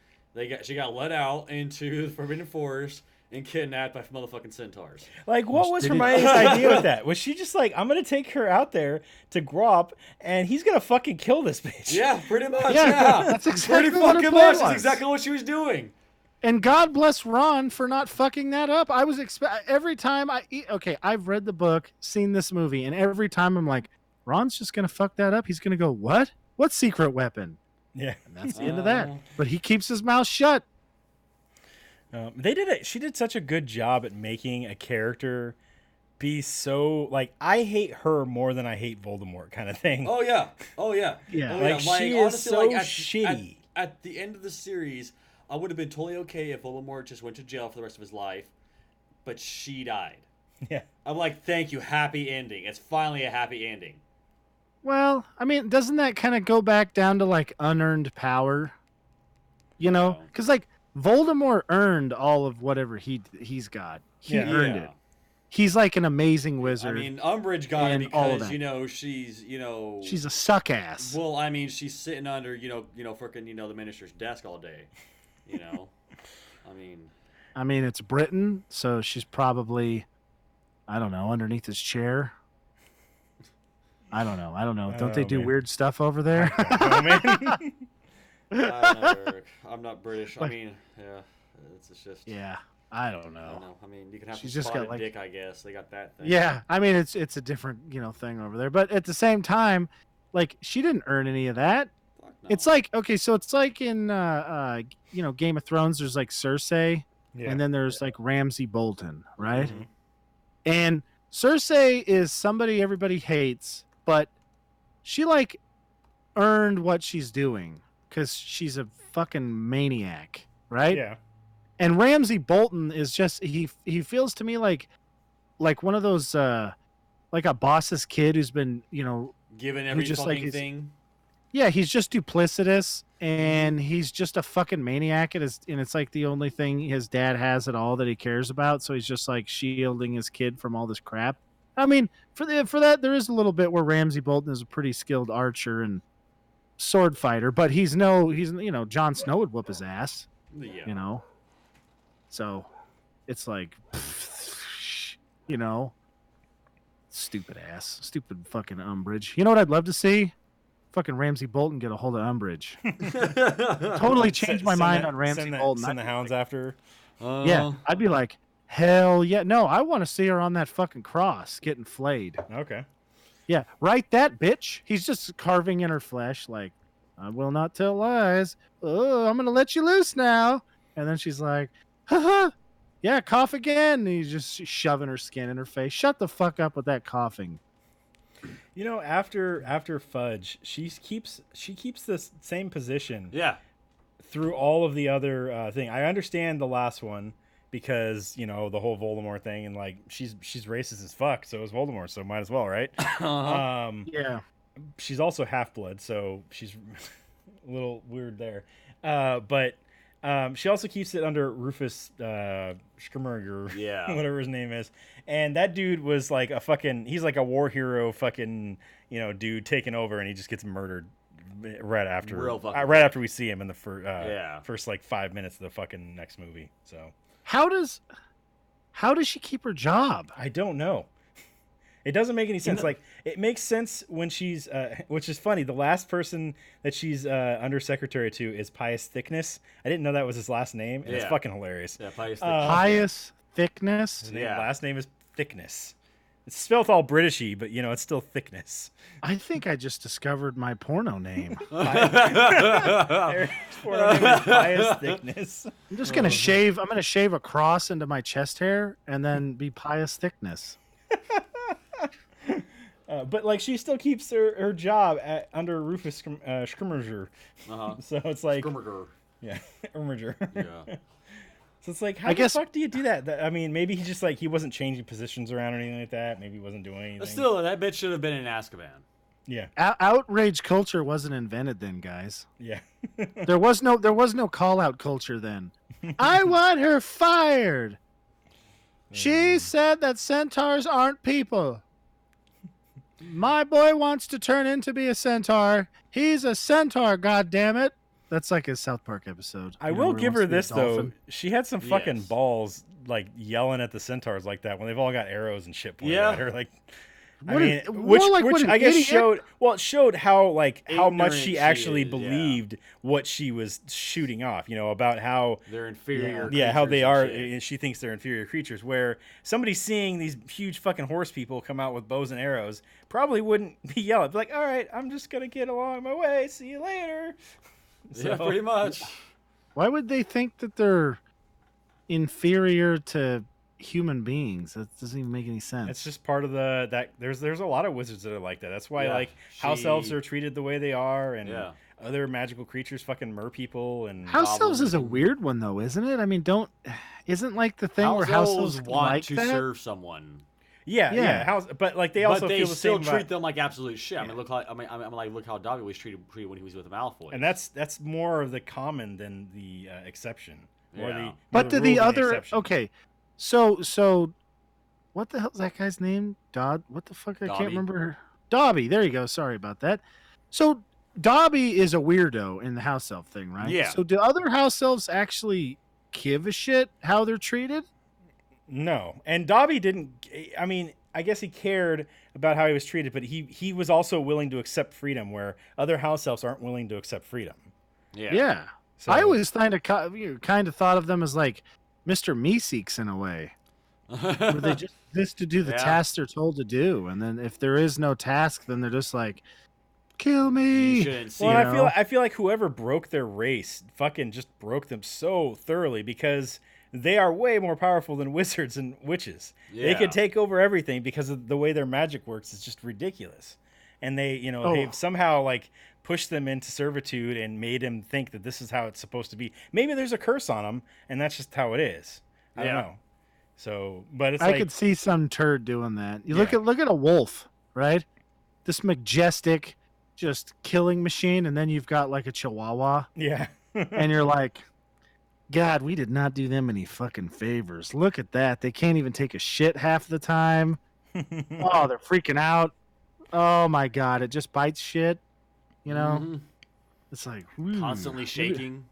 She got let out into the Forbidden Forest and kidnapped by motherfucking centaurs. Like, what was Hermione's idea with that? Was she just like, I'm going to take her out there to Grop, and he's going to fucking kill this bitch? Yeah, pretty much, yeah. That's exactly pretty what fucking her plan much. was. That's exactly what she was doing. And God bless Ron for not fucking that up. I was every time I've read the book, seen this movie, and every time I'm like, Ron's just going to fuck that up. He's going to go, what? What secret weapon? Yeah. And that's the end of that. But he keeps his mouth shut. She did such a good job at making a character be so, like, I hate her more than I hate Voldemort kind of thing. Oh yeah. Yeah. Oh, yeah. Like, she is honestly, so like, shitty. At the end of the series, I would have been totally okay if Voldemort just went to jail for the rest of his life, but she died. Yeah. I'm like, thank you, happy ending. It's finally a happy ending. Well, I mean, doesn't that kind of go back down to like unearned power? You know, because like Voldemort earned all of whatever he's got. He earned it. He's like an amazing wizard. I mean, Umbridge got it because she's she's a suck ass. Well, I mean, she's sitting under freaking the minister's desk all day. I mean, it's Britain, so she's probably, I don't know, underneath his chair. I don't know. Don't they do weird stuff over there? I don't know, Eric. I'm not British. I mean, yeah, it's just. Yeah, I don't know. I mean, you can have She's some just spotted got, like, dick, I guess. They got that thing. Yeah, I mean, it's a different thing over there, but at the same time, like, she didn't earn any of that. Fuck no. It's like, okay, so it's like in Game of Thrones. There's like Cersei, and then there's like Ramsay Bolton, right? Mm-hmm. And Cersei is somebody everybody hates, but she like earned what she's doing because she's a fucking maniac, right? Yeah. And Ramsay Bolton is just he feels to me like one of those like a boss's kid who's been Given every just, fucking like, thing. Yeah, he's just duplicitous, and he's just a fucking maniac, and it's like the only thing his dad has at all that he cares about. So he's just like shielding his kid from all this crap. I mean, for that, there is a little bit where Ramsey Bolton is a pretty skilled archer and sword fighter, but he's Jon Snow would whoop his ass, Yeah. So it's like, stupid fucking Umbridge. You know what I'd love to see? Fucking Ramsey Bolton get a hold of Umbridge. Totally changed my mind on Ramsey Bolton. Send the hounds after her. Yeah, I'd be like, hell yeah. No, I want to see her on that fucking cross getting flayed. Okay. Yeah, right that bitch. He's just carving in her flesh like, I will not tell lies. Oh, I'm going to let you loose now. And then she's like, haha, yeah, cough again. And he's just shoving her skin in her face. Shut the fuck up with that coughing. You know, after Fudge, she keeps the same position. Yeah. Through all of the other thing. I understand the last one because, the whole Voldemort thing, and like she's racist as fuck, so is Voldemort, so might as well, right? Yeah. She's also half-blood, so she's a little weird there. But she also keeps it under Rufus Skirmerger, whatever his name is. And that dude was like he's like a war hero fucking, dude taking over, and he just gets murdered right after we see him in the first like 5 minutes of the fucking next movie. So how does she keep her job? I don't know. It doesn't make any sense. Like, it makes sense when she's, which is funny. The last person that she's undersecretary to is Pius Thickness. I didn't know that was his last name, and it's fucking hilarious. Yeah, Pius Thickness. Pius Thickness. His last name is Thickness. It's spelled all Britishy, but it's still Thickness. I think I just discovered my porno name. Eric's porno name is Pius Thickness. I'm just gonna shave. I'm gonna shave a cross into my chest hair and then be Pius Thickness. But like she still keeps her job under Rufus Skirmerger. So it's like Skirmerger. Yeah, Skirmerger. Yeah. So it's like, how the fuck do you do that? I mean, maybe he just like he wasn't changing positions around or anything like that. Maybe he wasn't doing anything. But still, that bitch should have been in Azkaban. Yeah. Outrage culture wasn't invented then, guys. Yeah. there was no call out culture then. I want her fired. She said that centaurs aren't people. My boy wants to turn into be a centaur. He's a centaur, goddammit. That's like a South Park episode. I will give her this, though. She had some fucking balls, like, yelling at the centaurs like that when they've all got arrows and shit pointed at her. Like, which I guess showed how much she actually believed what she was shooting off, about how they're inferior. Yeah, how they are. And she thinks they're inferior creatures. Where somebody seeing these huge fucking horse people come out with bows and arrows probably wouldn't be yelling. Be like, all right, I'm just gonna get along my way. See you later. Yeah, pretty much. Why would they think that they're inferior to human beings? That doesn't even make any sense. It's just part of there's a lot of wizards that are like that. That's why house elves are treated the way they are, and other magical creatures fucking mer people and house elves is a weird one though, isn't it? I mean, isn't like the thing where house elves want like to that? serve someone. Yeah. But like they also feel the still same treat them like absolute shit. I mean, look how Dobby was treated when he was with Malfoy. And that's more of the common than the exception. But the other okay. So, what the hell's that guy's name? What the fuck? I can't remember. Dobby. There you go. Sorry about that. So, Dobby is a weirdo in the house elf thing, right? Yeah. So, do other house elves actually give a shit how they're treated? No. And Dobby didn't. I mean, I guess he cared about how he was treated, but he was also willing to accept freedom, where other house elves aren't willing to accept freedom. Yeah. So, I always kind of thought of them as like Mr. Meeseeks in a way, where they just exist to do the tasks they're told to do, and then if there is no task, then they're just like, kill me. Well, I feel like whoever broke their race fucking just broke them so thoroughly, because they are way more powerful than wizards and witches. Yeah. They could take over everything because of the way their magic works. It's just ridiculous, and they've somehow like pushed them into servitude and made them think that this is how it's supposed to be. Maybe there's a curse on them, and that's just how it is. I don't know. So, but I could see some turd doing that. You look at a wolf, right? this majestic, just killing machine, and then you've got like a Chihuahua, Yeah. and you're like, God, we did not do them any fucking favors. Look at that. They can't even take a shit half the time. Oh, they're freaking out. Oh my God, it just bites shit. You know, it's like Constantly shaking.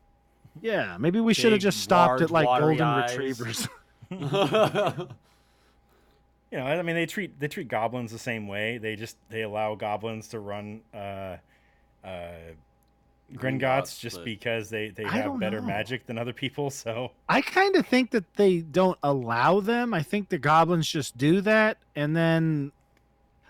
Yeah, maybe we should have just stopped at like watery golden eyes. retrievers. You know, I mean, they treat goblins the same way. They allow goblins to run Gringotts just but- because they I have don't better know. magic than other people. So I kind of think that they don't allow them. I think the goblins just do that, and then,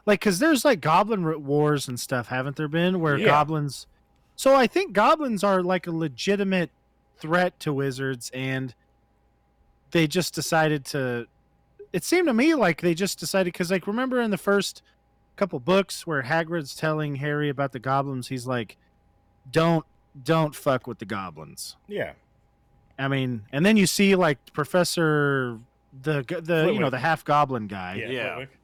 like, because there's like goblin wars and stuff, haven't there been? Where Yeah. goblins. So I think goblins are like a legitimate threat to wizards, and they just decided to. It seemed to me like they just decided because, like, remember in the first couple books where Hagrid's telling Harry about the goblins, he's like, don't fuck with the goblins. yeah, I mean, and then you see like Professor the you know, Flitwick. the half goblin guy. Yeah. Flitwick.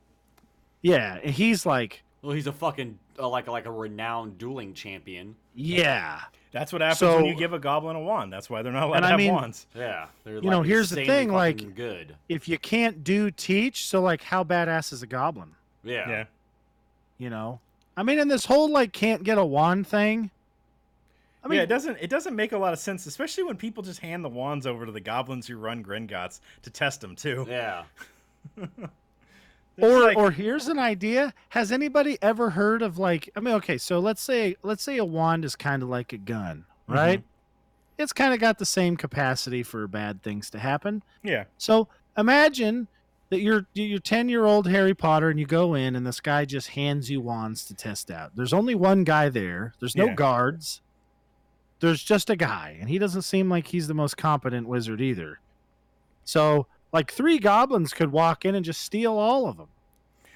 Yeah, and he's like, Well, he's a fucking like a renowned dueling champion. yeah. That's what happens So- when you give a goblin a wand. That's why they're not allowed And to I have mean- wands. Yeah, they're You know, here's the insanely thing, like- fucking good. If you can't do teach, so like how badass is a goblin? Yeah. Yeah. You know? I mean, in this whole like can't get a wand thing. I mean, Yeah, it doesn't make a lot of sense, especially when people just hand the wands over to the goblins who run Gringotts to test them too. Yeah. or here's an idea. Has anybody ever heard of like, I mean, okay, so let's say a wand is kind of like a gun, right? It's kind of got the same capacity for bad things to happen. Yeah. So imagine that you're 10-year-old Harry Potter and you go in and this guy just hands you wands to test out. There's only one guy there. There's no Yeah. guards. There's just a guy, and he doesn't seem like he's the most competent wizard either. So, like 3 goblins could walk in and just steal all of them.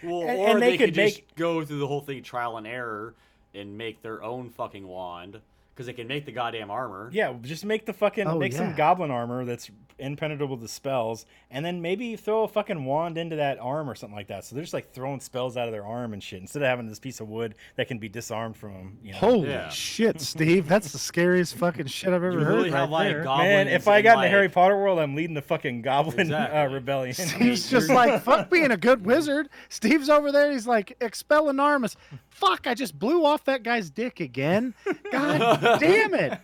Well, And- or and they, they could could just go through the whole thing trial and error and make their own fucking wand because they can make the goddamn armor. Yeah, just make the fucking Oh, make some yeah. goblin armor that's impenetrable to spells, and then maybe throw a fucking wand into that arm or something like that. So they're just like throwing spells out of their arm and shit instead of having this piece of wood that can be disarmed from them. You know? Holy Yeah. shit, Steve! That's the scariest fucking shit I've ever You heard. literally Right have like there. goblins. Man, if I in, got in like, the Harry Potter world, I'm leading the fucking goblin Exactly. rebellion. Steve's just like, fuck being a good wizard. Steve's over there. He's like, Expelliarmus. Fuck, I just blew off that guy's dick again. God damn it.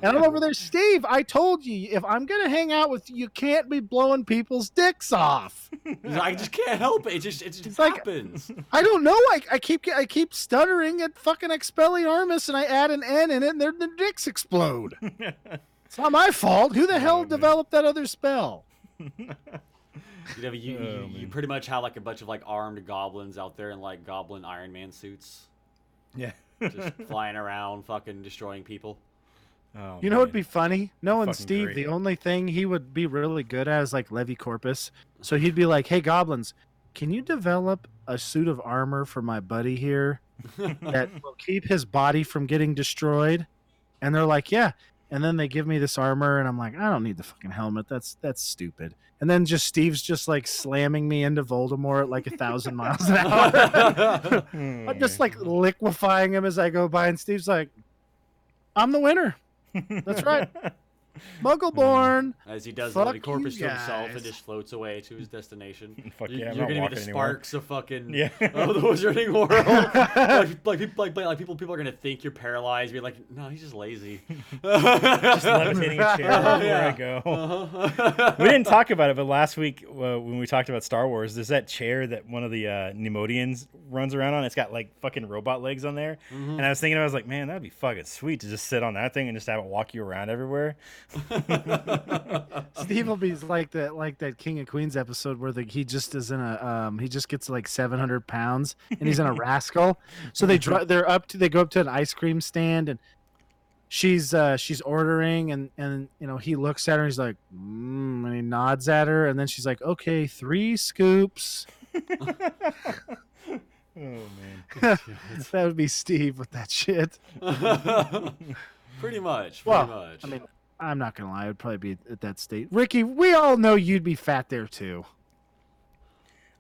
And I'm over there, Steve, I told you, if I'm going to hang out with you, you can't be blowing people's dicks off. I just can't help it. It just It's like- happens. I don't know. I keep stuttering at fucking Expelliarmus, and I add an N in it, and their dicks explode. It's not my fault. Who the hell man. developed that other spell? You know, you pretty much have like a bunch of like armed goblins out there in like goblin Iron Man suits, Yeah. just flying around, fucking destroying people. Oh, You know what'd be funny? Knowing Fucking Steve, great. the only thing he would be really good at is like Levi Corpus. So he'd be like, "Hey, goblins, can you develop a suit of armor for my buddy here that will keep his body from getting destroyed?" And they're like, "Yeah." And then they give me this armor, and I'm like, "I don't need the fucking helmet. That's stupid." And then just Steve's just like slamming me into Voldemort at like 1,000 miles an hour. I'm just like liquefying him as I go by, and Steve's like, "I'm the winner. That's right. Muggleborn." As he does Fuck Levi Corpus you to himself guys. and just floats away to his destination. Fuck You- yeah, I'm You're not gonna be walking the anymore. sparks of fucking Yeah. of the wizarding world. like people are gonna think you're paralyzed. Be like, no, he's just lazy. Just levitating a chair everywhere Yeah. I go. Uh-huh. We didn't talk about it, but last week when we talked about Star Wars, there's that chair that one of the Nemodians runs around on. It's got like fucking robot legs on there, Mm-hmm. and I was thinking, I was like, man, that'd be fucking sweet to just sit on that thing and just have it walk you around everywhere. Steve will be like that King of Queens episode where he just is in a he just gets like 700 pounds and he's in a rascal. So they go up to an ice cream stand and she's ordering and you know he looks at her and he's like and he nods at her and then she's like, okay, 3 scoops. Oh man. That would be Steve with that shit. Pretty much. Well, Pretty much. I mean, I'm not gonna lie, I'd probably be at that state. Ricky, we all know you'd be fat there too.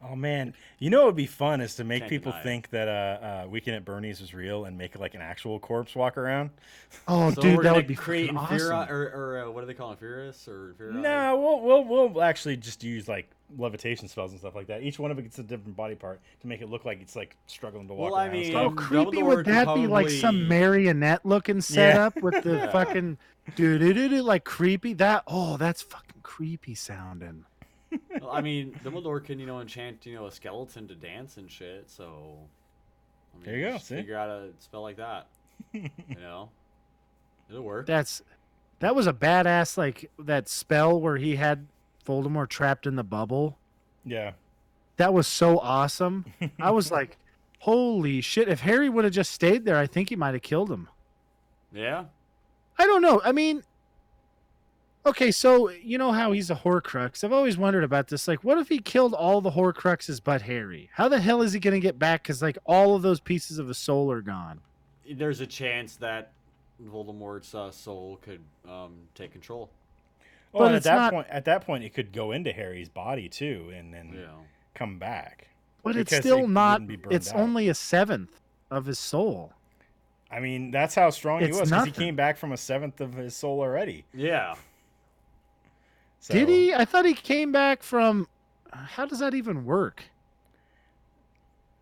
Oh man, you know what would be fun is to make Can't people deny it. think that Weekend at Bernie's was real and make like an actual corpse walk around. Oh, So dude, we're that gonna would be create fucking Inferi- awesome. or what do they call it, Furious or Inferi? No, we'll actually just use like levitation spells and stuff like that. Each one of it gets a different body part to make it look like it's like struggling to walk Well, I around. mean, stuff. How And creepy Dumbledore would could that be? Like some probably- marionette looking setup with the Yeah. fucking like creepy. That's fucking creepy sounding. Well, I mean, Dumbledore can enchant a skeleton to dance and shit. So I mean, There you go, just see? figure out a spell like that. It'll work. That was a badass like that spell where he had Voldemort trapped in the bubble. Yeah. That was so awesome. I was like, holy shit! If Harry would have just stayed there, I think he might have killed him. Yeah. I don't know. I mean, okay, so you know how he's a Horcrux. I've always wondered about this. Like, what if he killed all the Horcruxes but Harry? How the hell is he going to get back? Because like all of those pieces of his soul are gone. There's a chance that Voldemort's soul could take control. Oh, But and it's not- at that point, it could go into Harry's body too, and then come back. But it's Because still it not. wouldn't be burned It's out. only a seventh of his soul. I mean, that's how strong he It's was because he nothing. came back from a seventh of his soul already. Yeah. So, Did he? I thought he came back from. How does that even work?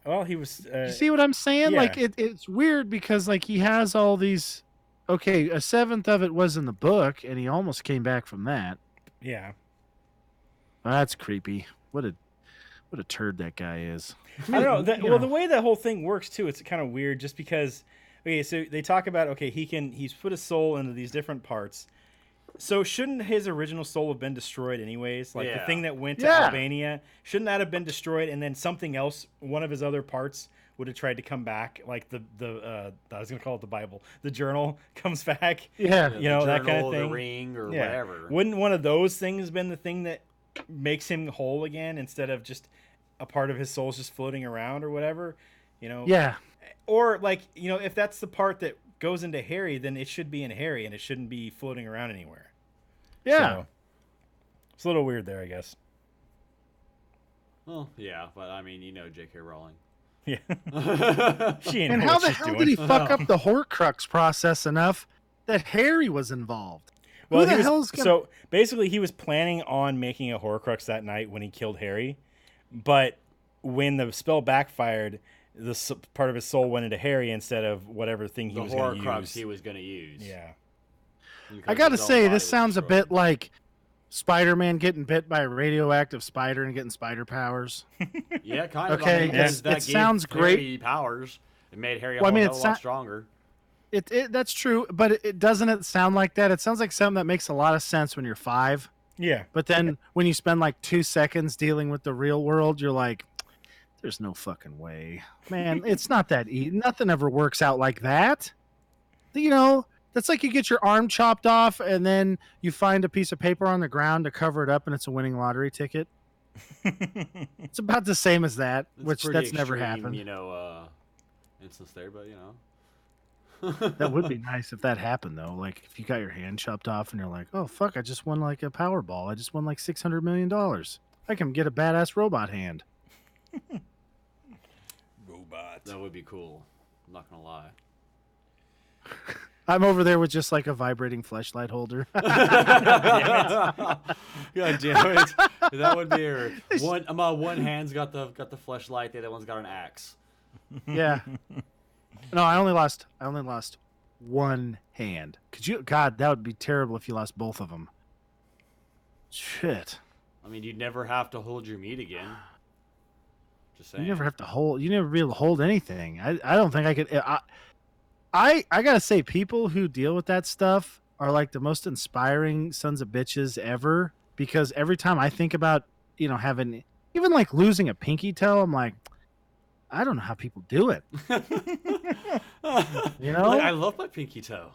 Well, he was. You see what I'm saying? yeah. Like it's weird because like he has all these. Okay, a seventh of it was in the book, and he almost came back from that. Yeah. That's creepy. What a turd that guy is. I don't know. That, You well, know. the way that whole thing works too, it's kind of weird. Just because, okay, so they talk about he's put his soul into these different parts. So shouldn't his original soul have been destroyed anyways? Like the Yeah. thing that went to Yeah. Albania, shouldn't that have been destroyed? And then something else, one of his other parts, would have tried to come back. Like the I was gonna call it the Bible. The journal comes back. Yeah. You know, the that kind of journal, thing. The ring or Yeah. whatever. Wouldn't one of those things been the thing that makes him whole again instead of just a part of his soul's just floating around or whatever? You know. Yeah. Or like, if that's the part that goes into Harry, then it should be in Harry and it shouldn't be floating around anywhere. Yeah. So, it's a little weird there, I guess. Well, yeah, but I mean, J.K. Rowling. Yeah. She ain't And know how what the she's hell doing. did he fuck up the Horcrux process enough that Harry was involved? Well, Who the he was, hell's gonna? so basically he was planning on making a Horcrux that night when he killed Harry, but when the spell backfired, part of his soul went into Harry instead of whatever thing he The was going to Horcrux use. he was going to use. Yeah. Because I gotta his own say, body this was sounds a destroyed. bit like Spider-Man getting bit by a radioactive spider and getting spider powers. Yeah, kind of. Okay, I mean, because it that gave sounds great. Harry powers. It made Harry a Well, I whole mean, hell of it's a lot not- stronger. It that's true, but it doesn't it sound like that? It sounds like something that makes a lot of sense when you're 5, Yeah. but then when you spend like 2 seconds dealing with the real world, you're like, "There's no fucking way, man! It's not that easy. Nothing ever works out like that." That's like you get your arm chopped off and then you find a piece of paper on the ground to cover it up, and it's a winning lottery ticket. It's about the same as that, It's which pretty that's never extreme, happened. Instance there, but That would be nice if that happened though. Like if you got your hand chopped off and you're like, "Oh fuck, I just won like a Powerball. I just won like $600 million. I can get a badass robot hand." Robot. that would be cool. I'm not gonna lie. I'm over there with just like a vibrating fleshlight holder. God damn it! That would be her. One hand's got the fleshlight. The other one's got an axe. Yeah. No, I only lost one hand. Could you? God, that would be terrible if you lost both of them. Shit. I mean, you'd never have to hold your meat again. Just saying. You never have to hold. You never be able to hold anything. I don't think I could. I gotta say, people who deal with that stuff are like the most inspiring sons of bitches ever. Because every time I think about having even like losing a pinky toe, I'm like, I don't know how people do it. You know? Like, I love my pinky toe.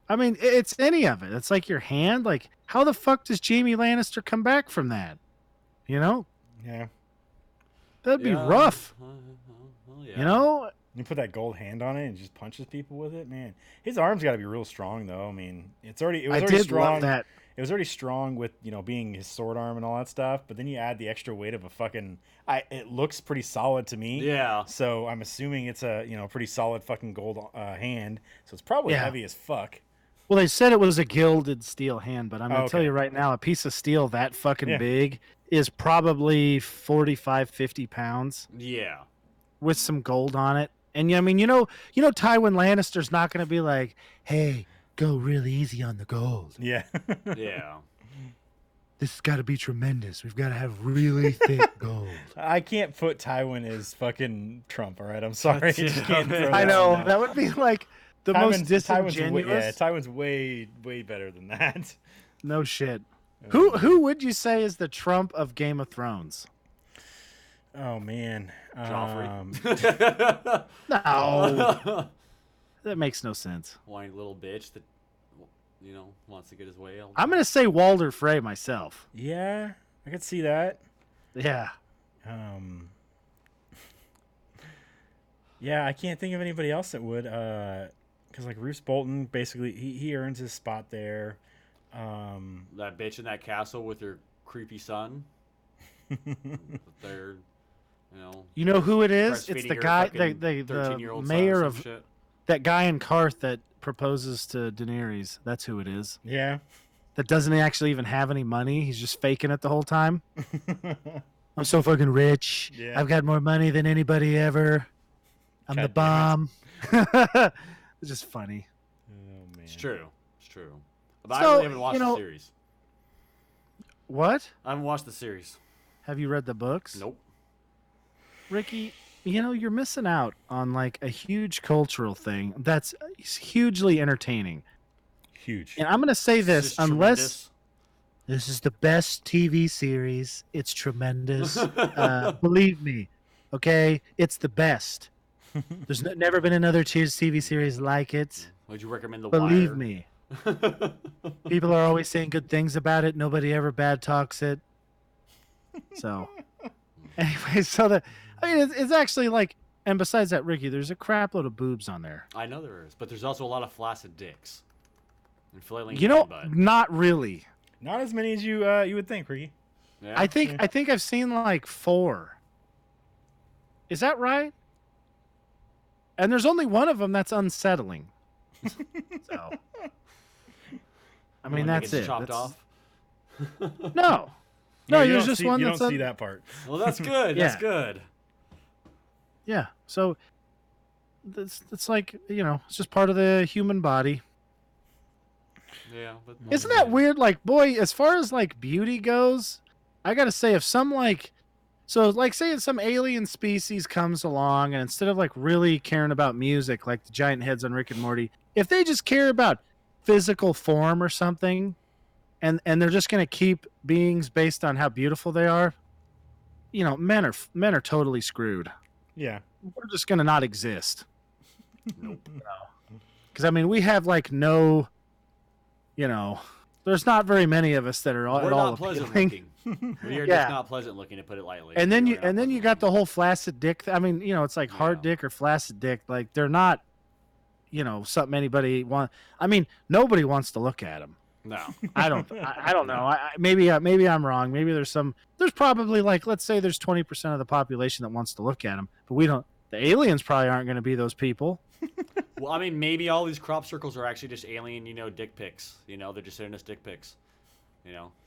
I mean, it's any of it. It's like your hand. Like, how the fuck does Jamie Lannister come back from that? Yeah. That'd be Yeah. rough. Well, yeah. You put that gold hand on it and just punches people with it, man. His arms got to be real strong, though. I mean, it was already strong. Love that. It was already strong with being his sword arm and all that stuff. But then you add the extra weight of a fucking. It looks pretty solid to me. Yeah. So I'm assuming it's a pretty solid fucking gold hand. So it's probably heavy as fuck. Well, they said it was a gilded steel hand, but I'm gonna tell you right now, a piece of steel that fucking big is probably 45, 50 pounds. Yeah. With some gold on it. And I mean, Tywin Lannister's not going to be like, "Hey, go really easy on the gold." Yeah. Yeah. This has got to be tremendous. We've got to have really thick gold. I can't put Tywin as fucking Trump, all right? I'm sorry. I just can't throw I that know. out. That would be like the most disingenuous. Tywin's way better than that. No shit. Who would you say is the Trump of Game of Thrones? Oh man, Joffrey. No, that makes no sense. Whiny little bitch that wants to get his way. I'm gonna say Walder Frey myself. Yeah, I could see that. Yeah. Yeah, I can't think of anybody else that would. Because like Roose Bolton, basically he earns his spot there. That bitch in that castle with her creepy son. They're, You know who it is? It's the guy, the mayor of shit. That guy in Karth that proposes to Daenerys. That's who it is. Yeah. That doesn't actually even have any money. He's just faking it the whole time. I'm so fucking rich. Yeah. I've got more money than anybody ever. I'm the bomb. It's just funny. Oh man. It's true. But So, I really haven't watched the series. What? I haven't watched the series. Have you read the books? Nope. Ricky, you're missing out on like a huge cultural thing that's hugely entertaining. Huge. And I'm going to say this, unless tremendous. this is the best TV series, it's tremendous. Believe me, okay? It's the best. There's never been another TV series like it. Would you recommend The Believe Wire? me. People are always saying good things about it. Nobody ever bad talks it. So, anyway, it's actually like, and besides that, Ricky, there's a crap load of boobs on there. I know there is, but there's also a lot of flaccid dicks. And flailing butt. Not really. Not as many as you would think, Ricky. Yeah. I think I've seen like 4. Is that right? And there's only one of them that's unsettling. So, I mean, that's it. Chopped off. No, there's just one you that's don't see that part. Well, that's good. Yeah. That's good. Yeah. So it's like, it's just part of the human body. Yeah. But Isn't that weird? Like, boy, as far as like beauty goes, I gotta say, if some say some alien species comes along and instead of like really caring about music, like the giant heads on Rick and Morty, if they just care about physical form or something, and they're just gonna keep beings based on how beautiful they are, men are totally screwed. Yeah. We're just gonna not exist. Nope. Because I mean, we have like no, there's not very many of us that are We're at all not pleasant appealing. looking. We are Yeah. just not pleasant looking, to put it lightly. And then We're not you pleasant got the looking. whole flaccid dick. I mean, it's like hard Yeah. dick or flaccid dick. Like they're not, something anybody want. I mean, nobody wants to look at them. No. I don't know. Maybe I'm wrong. Maybe there's probably like, let's say there's 20% of the population that wants to look at them, but we don't. The aliens probably aren't going to be those people. Well, I mean, maybe all these crop circles are actually just alien, dick pics. They're just sending us dick pics.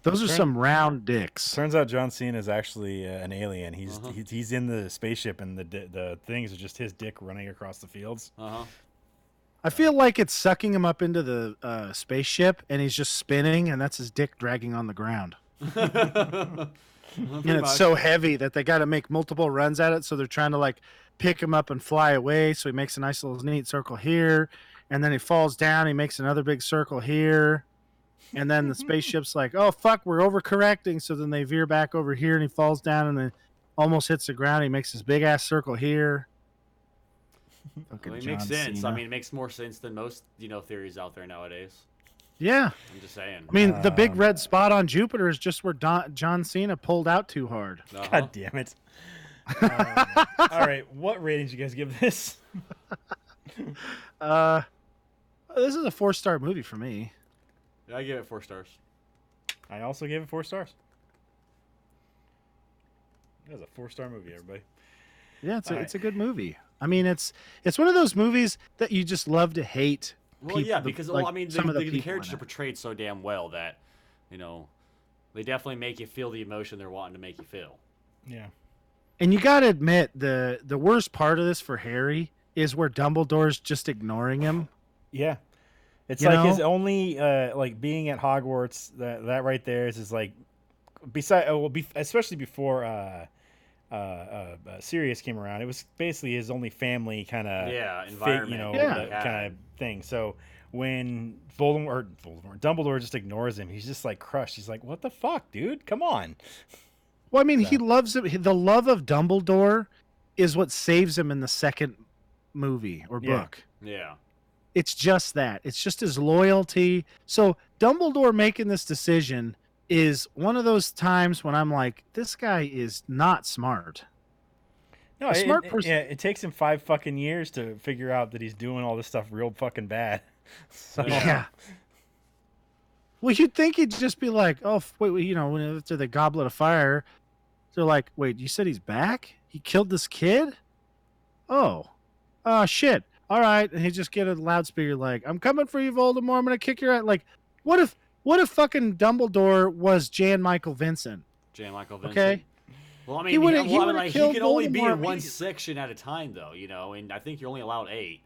Those are some round dicks. Turns out John Cena is actually an alien. He's in the spaceship, and the things are just his dick running across the fields. I feel like it's sucking him up into the spaceship, and he's just spinning, and that's his dick dragging on the ground. And it's so heavy that they got to make multiple runs at it, so they're trying to like pick him up and fly away. So he makes a nice little neat circle here, and then he falls down. He makes another big circle here, and then the spaceship's like, "Oh fuck, we're overcorrecting." So then they veer back over here, and he falls down, and then almost hits the ground. He makes this big ass circle here. I mean, it makes sense. I mean, it makes more sense than most, theories out there nowadays. Yeah. I'm just saying. I mean, the big red spot on Jupiter is just where John Cena pulled out too hard. God damn it. All right, what ratings you guys give this? This is a 4-star movie for me. Yeah, I give it 4 stars. I also gave it 4 stars. That was a 4-star movie, everybody. Yeah, it's a good movie. I mean, it's one of those movies that you just love to hate. Well, yeah, because like, I mean, some of the characters are portrayed so damn well that, they definitely make you feel the emotion they're wanting to make you feel. Yeah. And you got to admit, the worst part of this for Harry is where Dumbledore's just ignoring him. Yeah. It's like his only like being at Hogwarts. That right there is like, especially before Sirius came around, it was basically his only family kind of environment, kind of thing. So when Dumbledore just ignores him, he's just like crushed. He's like, "What the fuck, dude? Come on." Well, I mean, he loves it. The love of Dumbledore is what saves him in the second movie or book. Yeah. It's just that. It's just his loyalty. So Dumbledore making this decision is one of those times when I'm like, this guy is not smart. No, a smart person. It takes him 5 fucking years to figure out that he's doing all this stuff real fucking bad. So. Yeah. Well, you'd think he'd just be like, oh, wait, after the Goblet of Fire, they're like, wait, you said he's back? He killed this kid? Oh, shit. All right. And he just get a loudspeaker like, I'm coming for you, Voldemort. I'm going to kick your ass. Like, what if fucking Dumbledore was Jan Michael Vincent? Jan Michael Vincent. Okay. Well, I mean, he can only be in one section at a time, though, and I think you're only allowed 8.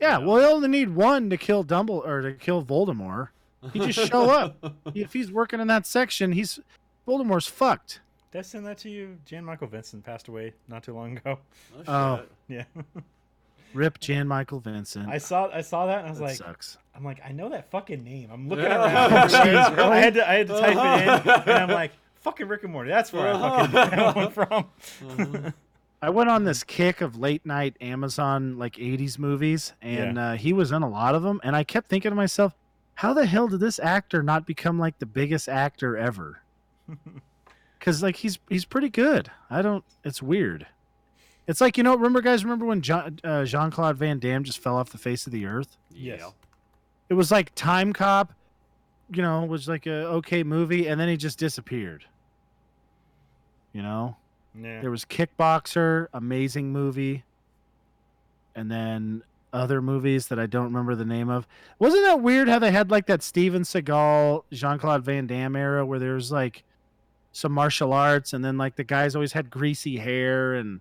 Yeah, well, they only need 1 to kill to kill Voldemort. He just show up. If he's working in that section, Voldemort's fucked. Did I send that to you? Jan Michael Vincent passed away not too long ago. Oh. Yeah. Rip Jan Michael Vincent. I saw that and I was like, sucks. I'm like, I know that fucking name. I'm looking around. Jeez, really? I had to type it in, and I'm like, fucking Rick and Morty. That's where I fucking went from. I went on this kick of late night Amazon like 80s movies, and he was in a lot of them, and I kept thinking to myself, how the hell did this actor not become like the biggest actor ever? Because like he's pretty good. It's weird. It's like, remember when Jean-Claude Van Damme just fell off the face of the earth? Yes. It was like Time Cop, was like a okay movie, and then he just disappeared. Yeah. There was Kickboxer, amazing movie. And then other movies that I don't remember the name of. Wasn't that weird how they had like that Steven Seagal, Jean-Claude Van Damme era where there was like some martial arts, and then like the guys always had greasy hair and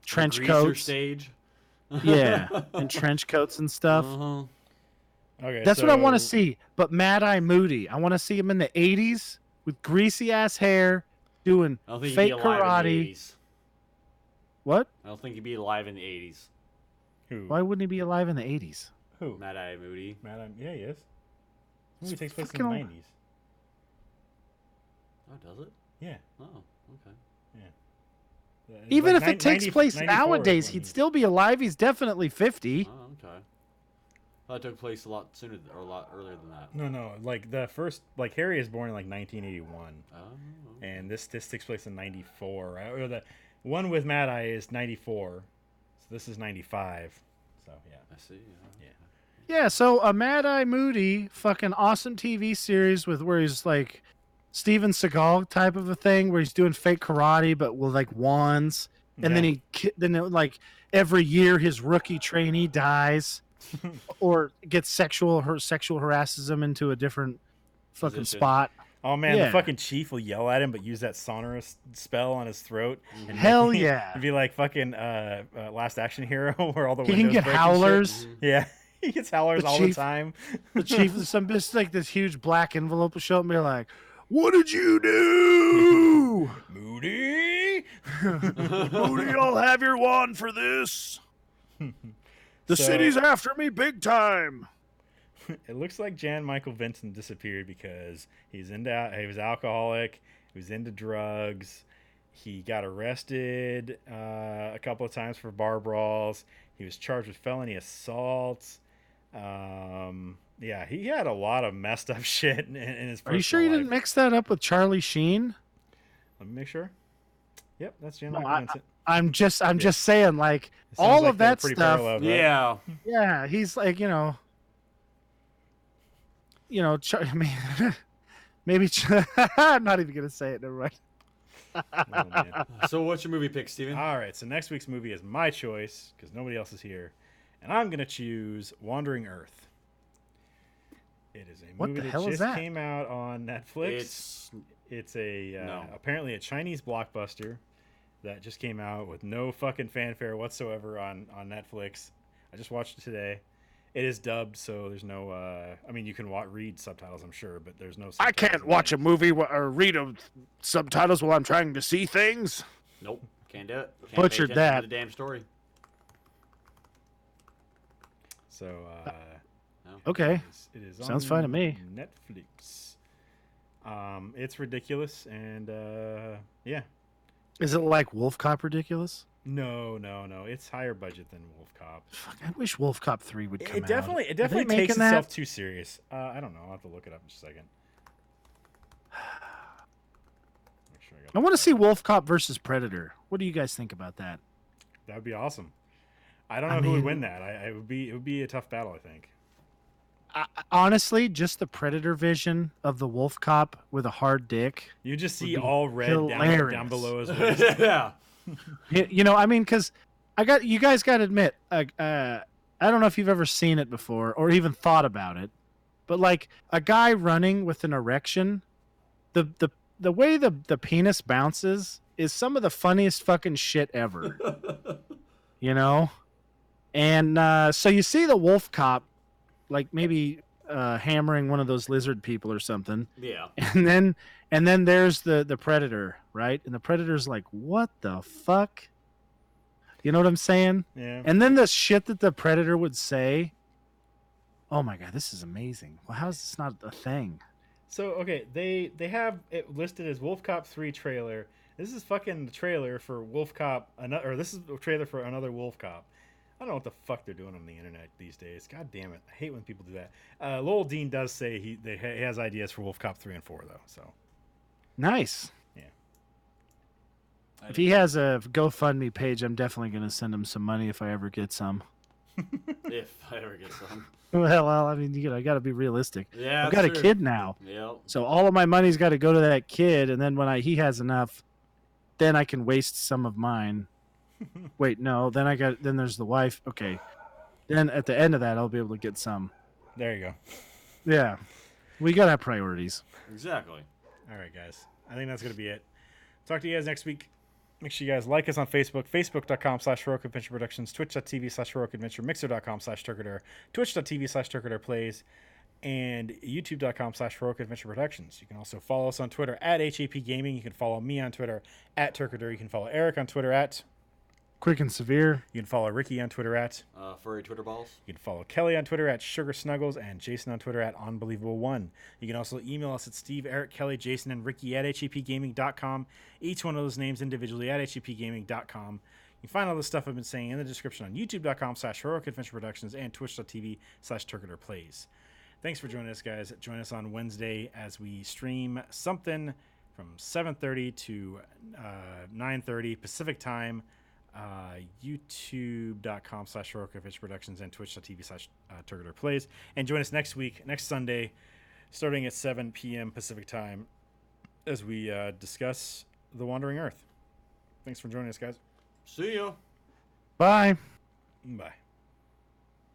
trench coats. Stage. Yeah, and trench coats and stuff. Uh-huh. Okay, that's what I want to see. But Mad Eye Moody, I want to see him in the 80s with greasy ass hair doing fake karate. What? I don't think he'd be alive in the 80s. Who? Why wouldn't he be alive in the 80s? Who? Mad Eye Moody. Yeah, he is. The movie takes place in the 90s. Oh, does it? Yeah. Oh, okay. Yeah. Even if it takes place nowadays, he'd still be alive. He's definitely 50. Oh, okay. I thought it took place a lot sooner or a lot earlier than that. No. Like the first, like Harry is born in like 1981. Oh. Okay. And this takes place in 94. Right? Or the one with Mad Eye is 94. So this is 95. So yeah. I see. Yeah. So a Mad Eye Moody, fucking awesome TV series where he's like Steven Seagal type of a thing, where he's doing fake karate but with like wands, and then like every year his rookie trainee dies, or gets sexual harasses him into a different fucking spot. Oh man, the fucking chief will yell at him, but use that sonorous spell on his throat. And Hell yeah! It'd be like fucking Last Action Hero, where all the he windows can get howlers. Yeah, he gets howlers all the time. The chief is some bitch like this huge black envelope will show up and be like, "What did you do, Moody? Moody, I'll have your wand for this. The city's after me big time." It looks like Jan Michael Vincent disappeared because he was alcoholic, he was into drugs, he got arrested a couple of times for bar brawls, he was charged with felony assault. Yeah, he had a lot of messed up shit in his personal life. Are you sure you didn't mix that up with Charlie Sheen? Let me make sure. Yep, that's No, generally Vincent. I'm just saying, like It sounds all like of they're that pretty stuff. parallel, right? Yeah. Yeah, he's like, maybe. I'm not even gonna say it. Never mind. Oh, man. So what's your movie pick, Steven? All right, so next week's movie is my choice because nobody else is here, and I'm gonna choose Wandering Earth. It is a What movie the that hell is just that? came out on Netflix. It's a No. apparently a Chinese blockbuster that just came out with no fucking fanfare whatsoever on Netflix. I just watched it today. It is dubbed, so there's no. I mean, you can read subtitles, I'm sure, but there's no. I Subtitles can't in watch a Chinese. movie or read subtitles while I'm trying to see things. Nope. Can't do it. Can't Butchered pay attention that. to the damn story. So. Okay. It is Sounds on fine to me. Netflix. It's ridiculous, and yeah. Is it like Wolf Cop ridiculous? No. It's higher budget than Wolf Cop. Fuck, I wish Wolf Cop 3 would come It out. definitely Are they takes making itself that? too serious. I don't know. I'll have to look it up in just a second. Make sure got I the want to see title. Wolf Cop versus Predator. What do you guys think about that? That would be awesome. I don't know I who would mean- win that. It would be a tough battle, I think. Honestly, just the Predator vision of the Wolf Cop with a hard dick. You just see be all red hilarious. down below his waist. Yeah. I mean, because you guys got to admit, I don't know if you've ever seen it before or even thought about it, but like a guy running with an erection, the way the penis bounces is some of the funniest fucking shit ever. And so you see the Wolf Cop, like maybe hammering one of those lizard people or something. Yeah. And then there's the Predator, right? And the Predator's like, what the fuck? You know what I'm saying? Yeah. And then the shit that the Predator would say. Oh my god, this is amazing. Well, how is this not a thing? So okay, they have it listed as Wolf Cop 3 trailer. This is fucking the trailer for Wolf Cop or this is the trailer for another Wolf Cop. I don't know what the fuck they're doing on the internet these days. God damn it. I hate when people do that. Lowell Dean does say he has ideas for Wolf Cop 3 and 4 though. So Nice. Yeah. If he has a GoFundMe page, I'm definitely going to send him some money if I ever get some. If I ever get some. Well, I mean, I got to be realistic. Yeah. I've got a that's kid now. true. Yep. So all of my money's got to go to that kid, and then when he has enough, then I can waste some of mine. Wait, no, then there's the wife. Okay. Then at the end of that, I'll be able to get some. there you go. Yeah. We got to have priorities. Exactly. All right, guys. I think that's going to be it. Talk to you guys next week. Make sure you guys like us on Facebook, facebook.com/Heroic Adventure Productions, twitch.tv/Heroic Adventure, mixer.com/Turkader, twitch.tv/TurkaderPlays, and youtube.com/Heroic Adventure Productions. You can also follow us on Twitter at HAP Gaming. You can follow me on Twitter at Turkader. You can follow Eric on Twitter at... Quick and severe. You can follow Ricky on Twitter at... Furry Twitter balls. You can follow Kelly on Twitter at Sugar Snuggles and Jason on Twitter at Unbelievable1. You can also email us at Steve, Eric, Kelly, Jason, and Ricky at HAPgaming.com. Each one of those names individually at HAPgaming.com. You can find all the stuff I've been saying in the description on youtube.com/Heroic Adventure Productions and twitch.tv/TurkaderPlays. Thanks for joining us, guys. Join us on Wednesday as we stream something from 7:30 to 9:30 Pacific time. youtube.com/Heroic Adventure Productions and twitch.tv/TurkaderPlays. And join us next week, next Sunday, starting at 7 p.m. Pacific time as we discuss The Wandering Earth. Thanks for joining us, guys. See ya. Bye. Bye.